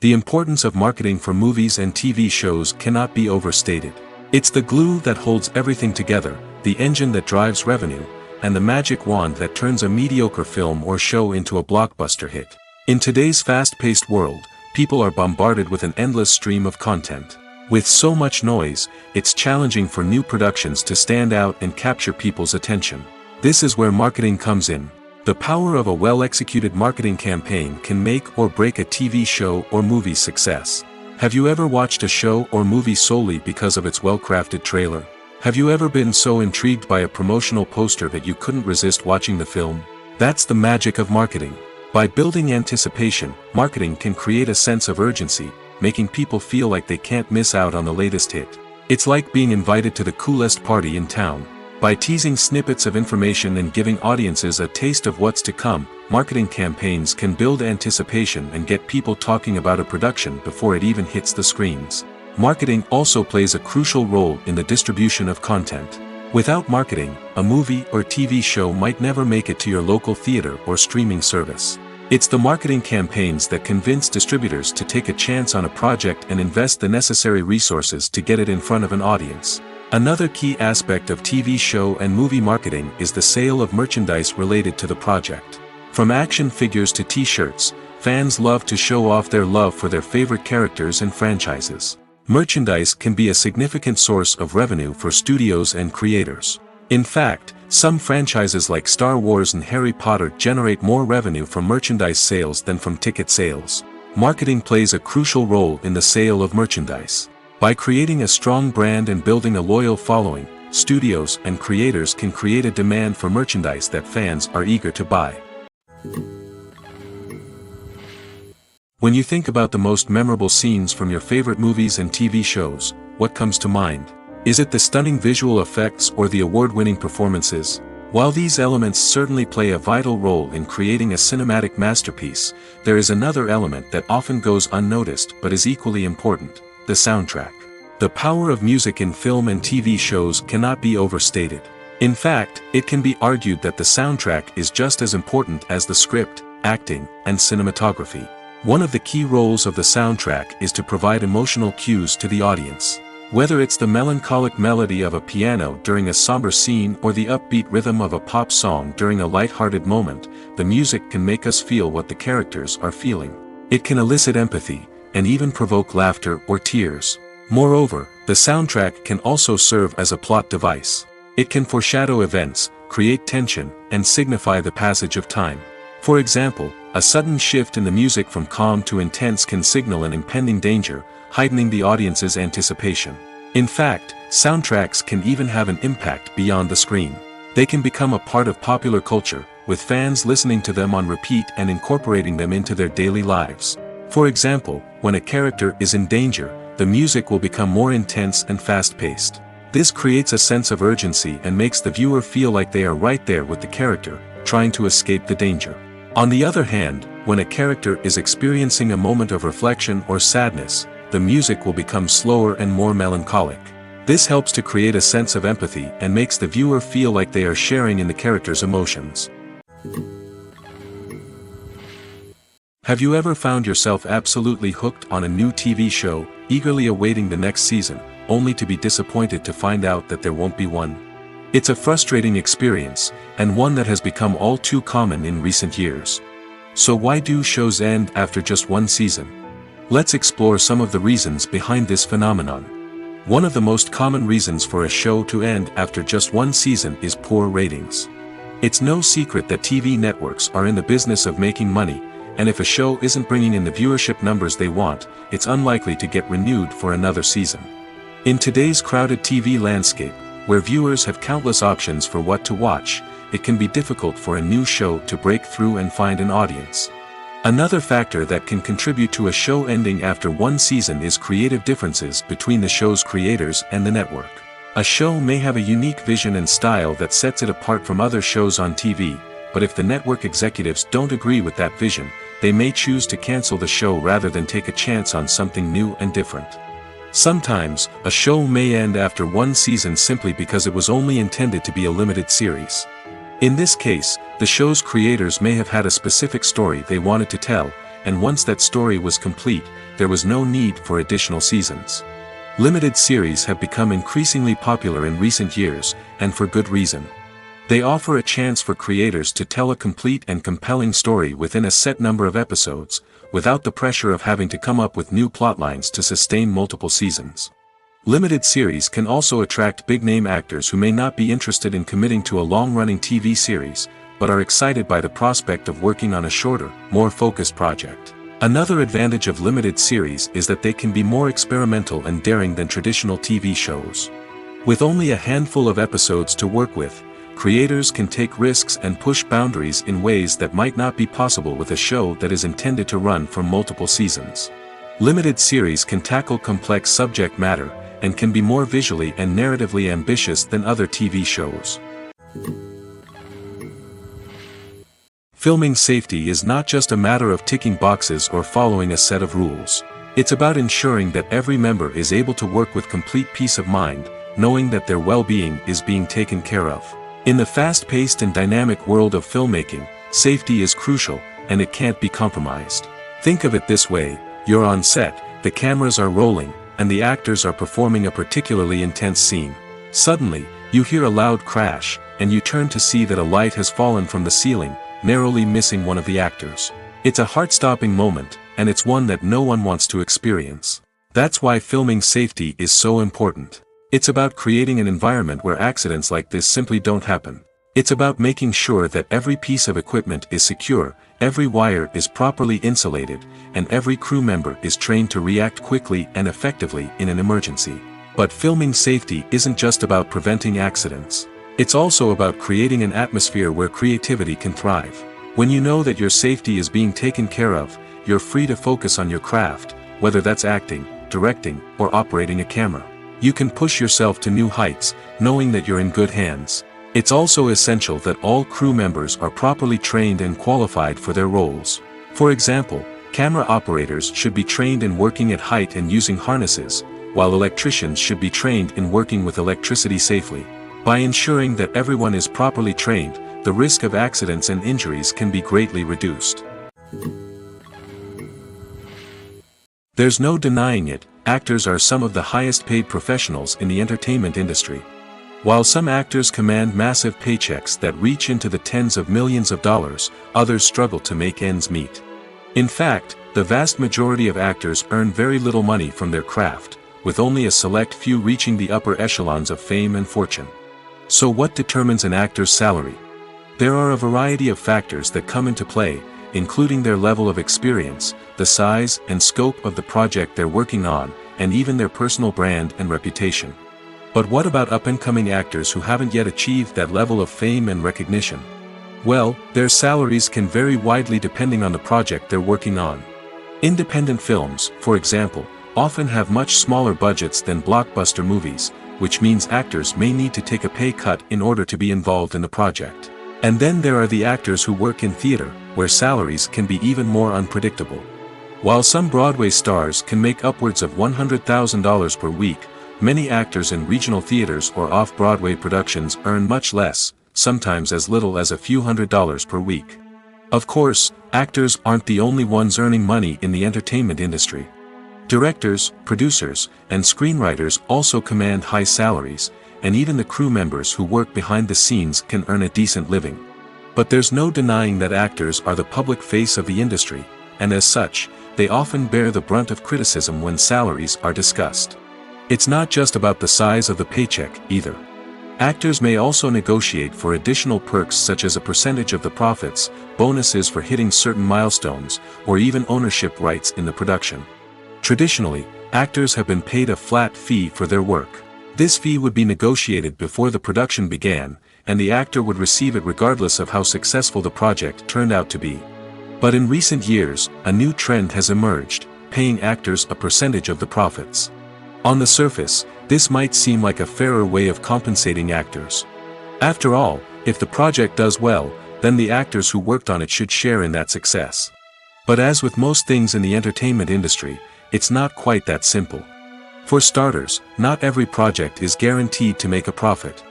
The importance of marketing for movies and TV shows cannot be overstated. It's the glue that holds everything together, the engine that drives revenue, and the magic wand that turns a mediocre film or show into a blockbuster hit. In today's fast-paced world, people are bombarded with an endless stream of content. With so much noise, it's challenging for new productions to stand out and capture people's attention. This is where marketing comes in. The power of a well-executed marketing campaign can make or break a TV show or movie's success. Have you ever watched a show or movie solely because of its well-crafted trailer? Have you ever been so intrigued by a promotional poster that you couldn't resist watching the film? That's the magic of marketing. By building anticipation, marketing can create a sense of urgency, making people feel like they can't miss out on the latest hit. It's like being invited to the coolest party in town. By teasing snippets of information and giving audiences a taste of what's to come, marketing campaigns can build anticipation and get people talking about a production before it even hits the screens. Marketing also plays a crucial role in the distribution of content. Without marketing, a movie or TV show might never make it to your local theater or streaming service. It's the marketing campaigns that convince distributors to take a chance on a project and invest the necessary resources to get it in front of an audience. Another key aspect of TV show and movie marketing is the sale of merchandise related to the project. From action figures to t-shirts, fans love to show off their love for their favorite characters and franchises. Merchandise can be a significant source of revenue for studios and creators. In fact, some franchises like Star Wars and Harry Potter generate more revenue from merchandise sales than from ticket sales. Marketing plays a crucial role in the sale of merchandise. By creating a strong brand and building a loyal following, studios and creators can create a demand for merchandise that fans are eager to buy. When you think about the most memorable scenes from your favorite movies and TV shows, what comes to mind? Is it the stunning visual effects or the award-winning performances? While these elements certainly play a vital role in creating a cinematic masterpiece, there is another element that often goes unnoticed but is equally important: the soundtrack. The power of music in film and TV shows cannot be overstated. In fact, it can be argued that the soundtrack is just as important as the script, acting, and cinematography. One of the key roles of the soundtrack is to provide emotional cues to the audience. Whether it's the melancholic melody of a piano during a somber scene or the upbeat rhythm of a pop song during a light-hearted moment, the music can make us feel what the characters are feeling. It can elicit empathy, and even provoke laughter or tears. Moreover, the soundtrack can also serve as a plot device. It can foreshadow events, create tension, and signify the passage of time. For example, a sudden shift in the music from calm to intense can signal an impending danger, heightening the audience's anticipation. In fact, soundtracks can even have an impact beyond the screen. They can become a part of popular culture, with fans listening to them on repeat and incorporating them into their daily lives. For example, when a character is in danger, the music will become more intense and fast-paced. This creates a sense of urgency and makes the viewer feel like they are right there with the character, trying to escape the danger. On the other hand, when a character is experiencing a moment of reflection or sadness, the music will become slower and more melancholic. This helps to create a sense of empathy and makes the viewer feel like they are sharing in the character's emotions. Have you ever found yourself absolutely hooked on a new TV show, eagerly awaiting the next season, only to be disappointed to find out that there won't be one? It's a frustrating experience, and one that has become all too common in recent years. So why do shows end after just one season? Let's explore some of the reasons behind this phenomenon. One of the most common reasons for a show to end after just one season is poor ratings. It's no secret that TV networks are in the business of making money, and if a show isn't bringing in the viewership numbers they want, it's unlikely to get renewed for another season. In today's crowded TV landscape, where viewers have countless options for what to watch, it can be difficult for a new show to break through and find an audience. Another factor that can contribute to a show ending after one season is creative differences between the show's creators and the network. A show may have a unique vision and style that sets it apart from other shows on TV, but if the network executives don't agree with that vision, they may choose to cancel the show rather than take a chance on something new and different. Sometimes, a show may end after one season simply because it was only intended to be a limited series. In this case, the show's creators may have had a specific story they wanted to tell, and once that story was complete, there was no need for additional seasons. Limited series have become increasingly popular in recent years, and for good reason. They offer a chance for creators to tell a complete and compelling story within a set number of episodes, without the pressure of having to come up with new plotlines to sustain multiple seasons. Limited series can also attract big-name actors who may not be interested in committing to a long-running TV series, but are excited by the prospect of working on a shorter, more focused project. Another advantage of limited series is that they can be more experimental and daring than traditional TV shows. With only a handful of episodes to work with, creators can take risks and push boundaries in ways that might not be possible with a show that is intended to run for multiple seasons. Limited series can tackle complex subject matter, and can be more visually and narratively ambitious than other TV shows. Filming safety is not just a matter of ticking boxes or following a set of rules. It's about ensuring that every member is able to work with complete peace of mind, knowing that their well-being is being taken care of. In the fast-paced and dynamic world of filmmaking, safety is crucial, and it can't be compromised. Think of it this way: you're on set, the cameras are rolling, and the actors are performing a particularly intense scene. Suddenly, you hear a loud crash, and you turn to see that a light has fallen from the ceiling, narrowly missing one of the actors. It's a heart-stopping moment, and it's one that no one wants to experience. That's why filming safety is so important. It's about creating an environment where accidents like this simply don't happen. It's about making sure that every piece of equipment is secure, every wire is properly insulated, and every crew member is trained to react quickly and effectively in an emergency. But filming safety isn't just about preventing accidents. It's also about creating an atmosphere where creativity can thrive. When you know that your safety is being taken care of, you're free to focus on your craft, whether that's acting, directing, or operating a camera. You can push yourself to new heights, knowing that you're in good hands. It's also essential that all crew members are properly trained and qualified for their roles. For example, camera operators should be trained in working at height and using harnesses, while electricians should be trained in working with electricity safely. By ensuring that everyone is properly trained, the risk of accidents and injuries can be greatly reduced. There's no denying it, actors are some of the highest paid professionals in the entertainment industry. While some actors command massive paychecks that reach into the tens of millions of dollars, others struggle to make ends meet. In fact, the vast majority of actors earn very little money from their craft, with only a select few reaching the upper echelons of fame and fortune. So what determines an actor's salary? There are a variety of factors that come into play, including their level of experience, the size and scope of the project they're working on, and even their personal brand and reputation. But what about up-and-coming actors who haven't yet achieved that level of fame and recognition? Well, their salaries can vary widely depending on the project they're working on. Independent films, for example, often have much smaller budgets than blockbuster movies, which means actors may need to take a pay cut in order to be involved in the project. And then there are the actors who work in theater, where salaries can be even more unpredictable. While some Broadway stars can make upwards of $100,000 per week, many actors in regional theaters or off-Broadway productions earn much less, sometimes as little as a few $100s per week. Of course, actors aren't the only ones earning money in the entertainment industry. Directors, producers, and screenwriters also command high salaries, and even the crew members who work behind the scenes can earn a decent living. But there's no denying that actors are the public face of the industry, and as such, they often bear the brunt of criticism when salaries are discussed. It's not just about the size of the paycheck, either. Actors may also negotiate for additional perks such as a percentage of the profits, bonuses for hitting certain milestones, or even ownership rights in the production. Traditionally, actors have been paid a flat fee for their work. This fee would be negotiated before the production began, and the actor would receive it regardless of how successful the project turned out to be. But in recent years, a new trend has emerged, paying actors a percentage of the profits. On the surface, this might seem like a fairer way of compensating actors. After all, if the project does well, then the actors who worked on it should share in that success. But as with most things in the entertainment industry, it's not quite that simple. For starters, not every project is guaranteed to make a profit.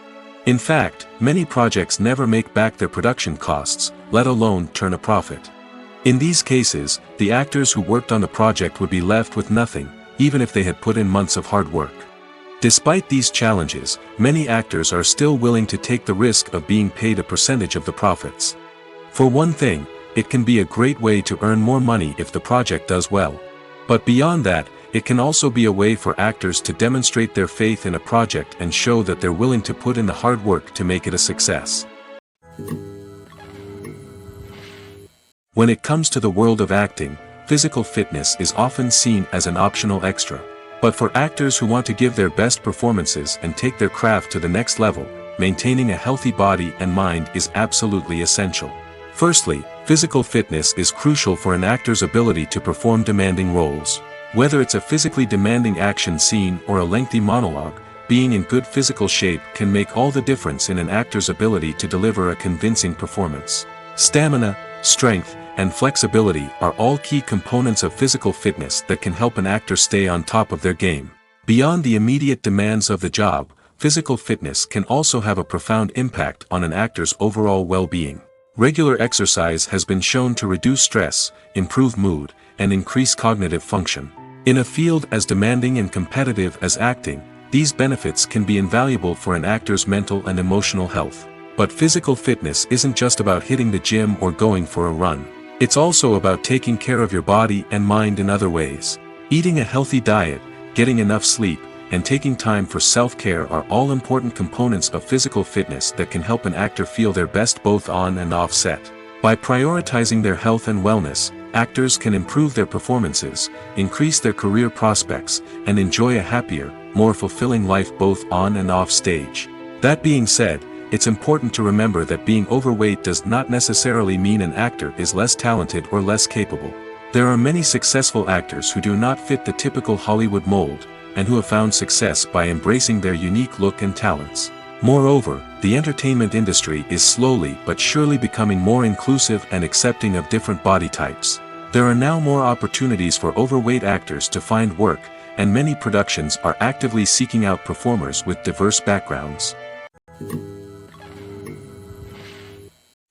In fact, many projects never make back their production costs, let alone turn a profit. In these cases, the actors who worked on the project would be left with nothing, even if they had put in months of hard work. Despite these challenges, many actors are still willing to take the risk of being paid a percentage of the profits. For one thing, it can be a great way to earn more money if the project does well. But beyond that, it can also be a way for actors to demonstrate their faith in a project and show that they're willing to put in the hard work to make it a success. When it comes to the world of acting, physical fitness is often seen as an optional extra. But for actors who want to give their best performances and take their craft to the next level, maintaining a healthy body and mind is absolutely essential. Firstly, physical fitness is crucial for an actor's ability to perform demanding roles. Whether it's a physically demanding action scene or a lengthy monologue, being in good physical shape can make all the difference in an actor's ability to deliver a convincing performance. Stamina, strength, and flexibility are all key components of physical fitness that can help an actor stay on top of their game. Beyond the immediate demands of the job, physical fitness can also have a profound impact on an actor's overall well-being. Regular exercise has been shown to reduce stress, improve mood, and increase cognitive function. In a field as demanding and competitive as acting, these benefits can be invaluable for an actor's mental and emotional health. But physical fitness isn't just about hitting the gym or going for a run. It's also about taking care of your body and mind in other ways. Eating a healthy diet, getting enough sleep, and taking time for self-care are all important components of physical fitness that can help an actor feel their best both on and off set. By prioritizing their health and wellness, actors can improve their performances, increase their career prospects, and enjoy a happier, more fulfilling life both on and off stage. That being said, it's important to remember that being overweight does not necessarily mean an actor is less talented or less capable. There are many successful actors who do not fit the typical Hollywood mold, and who have found success by embracing their unique look and talents. Moreover, the entertainment industry is slowly but surely becoming more inclusive and accepting of different body types. There are now more opportunities for overweight actors to find work, and many productions are actively seeking out performers with diverse backgrounds.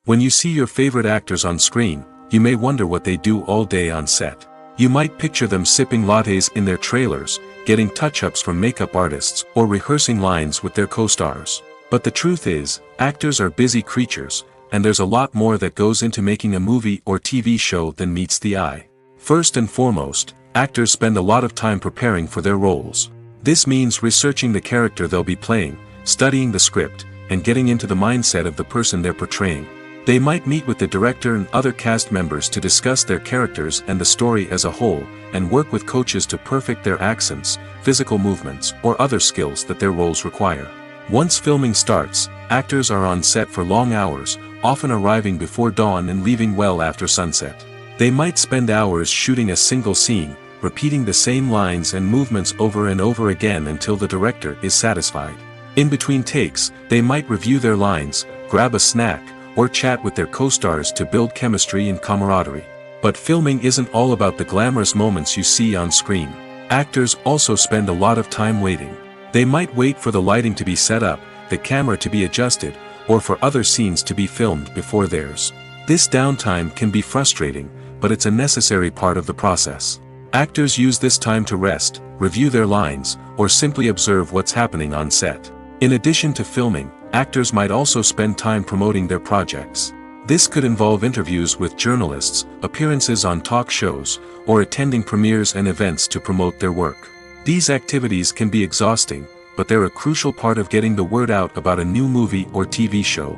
When you see your favorite actors on screen, you may wonder what they do all day on set. You might picture them sipping lattes in their trailers, getting touch-ups from makeup artists, or rehearsing lines with their co-stars. But the truth is, actors are busy creatures, and there's a lot more that goes into making a movie or TV show than meets the eye. First and foremost, actors spend a lot of time preparing for their roles. This means researching the character they'll be playing, studying the script, and getting into the mindset of the person they're portraying. They might meet with the director and other cast members to discuss their characters and the story as a whole, and work with coaches to perfect their accents, physical movements, or other skills that their roles require. Once filming starts, actors are on set for long hours, often arriving before dawn and leaving well after sunset. They might spend hours shooting a single scene, repeating the same lines and movements over and over again until the director is satisfied. In between takes, they might review their lines, grab a snack, or chat with their co-stars to build chemistry and camaraderie. But filming isn't all about the glamorous moments you see on screen. Actors also spend a lot of time waiting. They might wait for the lighting to be set up, the camera to be adjusted, or for other scenes to be filmed before theirs. This downtime can be frustrating, but it's a necessary part of the process. Actors use this time to rest, review their lines, or simply observe what's happening on set. In addition to filming, actors might also spend time promoting their projects. This could involve interviews with journalists, appearances on talk shows, or attending premieres and events to promote their work. These activities can be exhausting, but they're a crucial part of getting the word out about a new movie or TV show.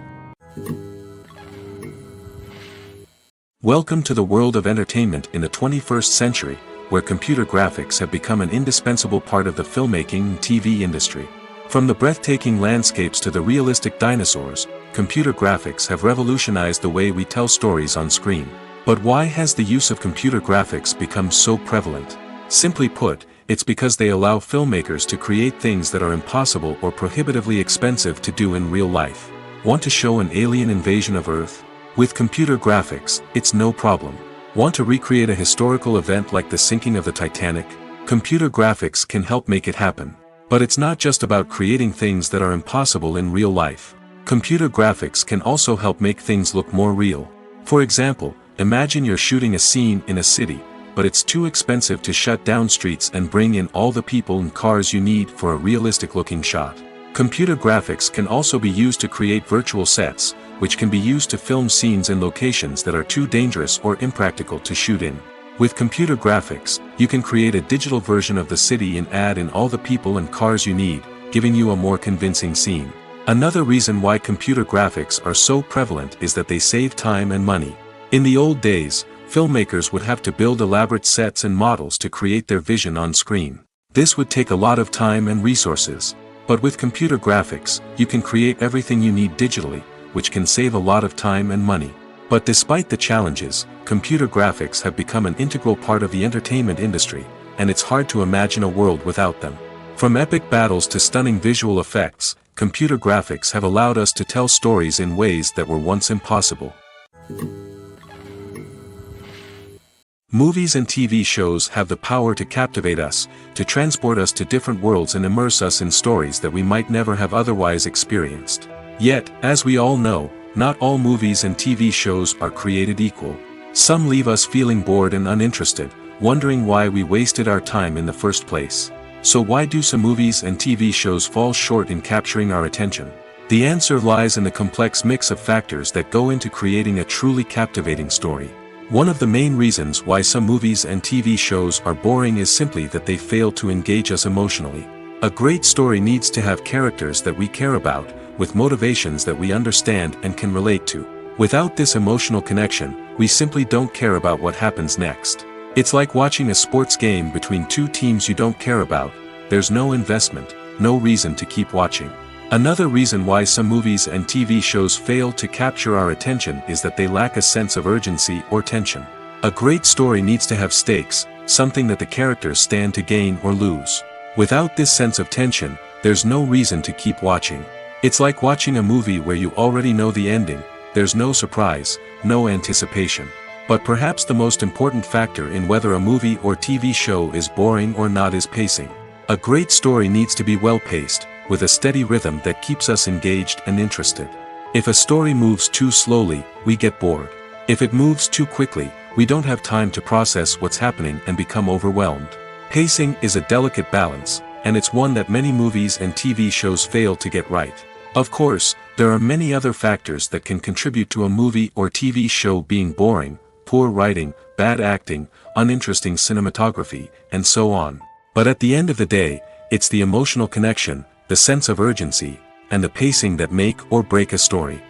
Welcome to the world of entertainment in the 21st century, where computer graphics have become an indispensable part of the filmmaking and TV industry. From the breathtaking landscapes to the realistic dinosaurs, computer graphics have revolutionized the way we tell stories on screen. But why has the use of computer graphics become so prevalent? Simply put, it's because they allow filmmakers to create things that are impossible or prohibitively expensive to do in real life. Want to show an alien invasion of Earth? With computer graphics, it's no problem. Want to recreate a historical event like the sinking of the Titanic? Computer graphics can help make it happen. But it's not just about creating things that are impossible in real life. Computer graphics can also help make things look more real. For example, imagine you're shooting a scene in a city, but it's too expensive to shut down streets and bring in all the people and cars you need for a realistic-looking shot. Computer graphics can also be used to create virtual sets, which can be used to film scenes in locations that are too dangerous or impractical to shoot in. With computer graphics, you can create a digital version of the city and add in all the people and cars you need, giving you a more convincing scene. Another reason why computer graphics are so prevalent is that they save time and money. In the old days, filmmakers would have to build elaborate sets and models to create their vision on screen. This would take a lot of time and resources. But with computer graphics, you can create everything you need digitally, which can save a lot of time and money. But despite the challenges, computer graphics have become an integral part of the entertainment industry, and it's hard to imagine a world without them. From epic battles to stunning visual effects, computer graphics have allowed us to tell stories in ways that were once impossible. Movies and TV shows have the power to captivate us, to transport us to different worlds and immerse us in stories that we might never have otherwise experienced. Yet, as we all know, not all movies and TV shows are created equal. Some leave us feeling bored and uninterested, wondering why we wasted our time in the first place. So why do some movies and TV shows fall short in capturing our attention? The answer lies in the complex mix of factors that go into creating a truly captivating story. One of the main reasons why some movies and TV shows are boring is simply that they fail to engage us emotionally. A great story needs to have characters that we care about, with motivations that we understand and can relate to. Without this emotional connection, we simply don't care about what happens next. It's like watching a sports game between two teams you don't care about. There's no investment, no reason to keep watching. Another reason why some movies and TV shows fail to capture our attention is that they lack a sense of urgency or tension. A great story needs to have stakes, something that the characters stand to gain or lose. Without this sense of tension, there's no reason to keep watching. It's like watching a movie where you already know the ending, there's no surprise, no anticipation. But perhaps the most important factor in whether a movie or TV show is boring or not is pacing. A great story needs to be well-paced, with a steady rhythm that keeps us engaged and interested. If a story moves too slowly, we get bored. If it moves too quickly, we don't have time to process what's happening and become overwhelmed. Pacing is a delicate balance, and it's one that many movies and TV shows fail to get right. Of course, there are many other factors that can contribute to a movie or TV show being boring: poor writing, bad acting, uninteresting cinematography, and so on. But at the end of the day, it's the emotional connection, the sense of urgency, and the pacing that make or break a story.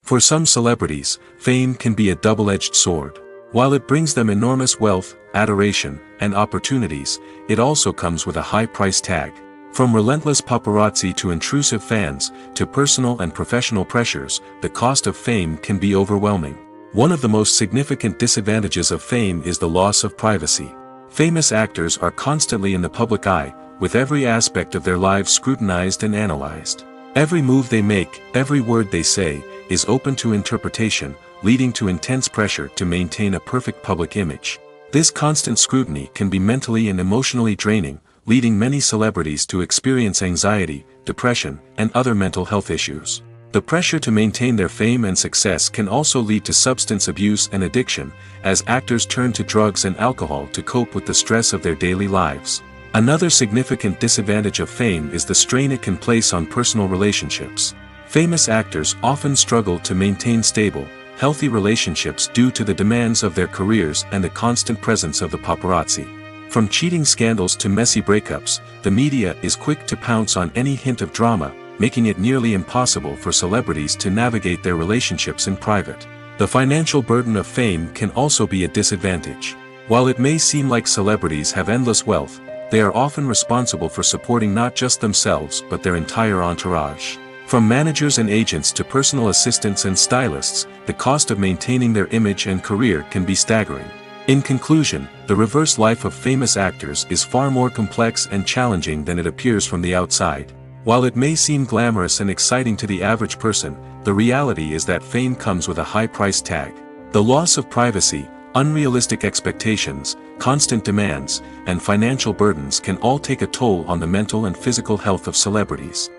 For some celebrities, fame can be a double-edged sword. While it brings them enormous wealth, adoration, and opportunities, it also comes with a high price tag. From relentless paparazzi to intrusive fans, to personal and professional pressures, the cost of fame can be overwhelming. One of the most significant disadvantages of fame is the loss of privacy. Famous actors are constantly in the public eye, with every aspect of their lives scrutinized and analyzed. Every move they make, every word they say, is open to interpretation, leading to intense pressure to maintain a perfect public image. This constant scrutiny can be mentally and emotionally draining, leading many celebrities to experience anxiety, depression, and other mental health issues. The pressure to maintain their fame and success can also lead to substance abuse and addiction, as actors turn to drugs and alcohol to cope with the stress of their daily lives. Another significant disadvantage of fame is the strain it can place on personal relationships. Famous actors often struggle to maintain stable, healthy relationships due to the demands of their careers and the constant presence of the paparazzi. From cheating scandals to messy breakups, the media is quick to pounce on any hint of drama, making it nearly impossible for celebrities to navigate their relationships in private. The financial burden of fame can also be a disadvantage. While it may seem like celebrities have endless wealth, they are often responsible for supporting not just themselves but their entire entourage. From managers and agents to personal assistants and stylists, the cost of maintaining their image and career can be staggering. In conclusion, the reverse life of famous actors is far more complex and challenging than it appears from the outside. While it may seem glamorous and exciting to the average person, the reality is that fame comes with a high price tag. The loss of privacy, unrealistic expectations, constant demands, and financial burdens can all take a toll on the mental and physical health of celebrities.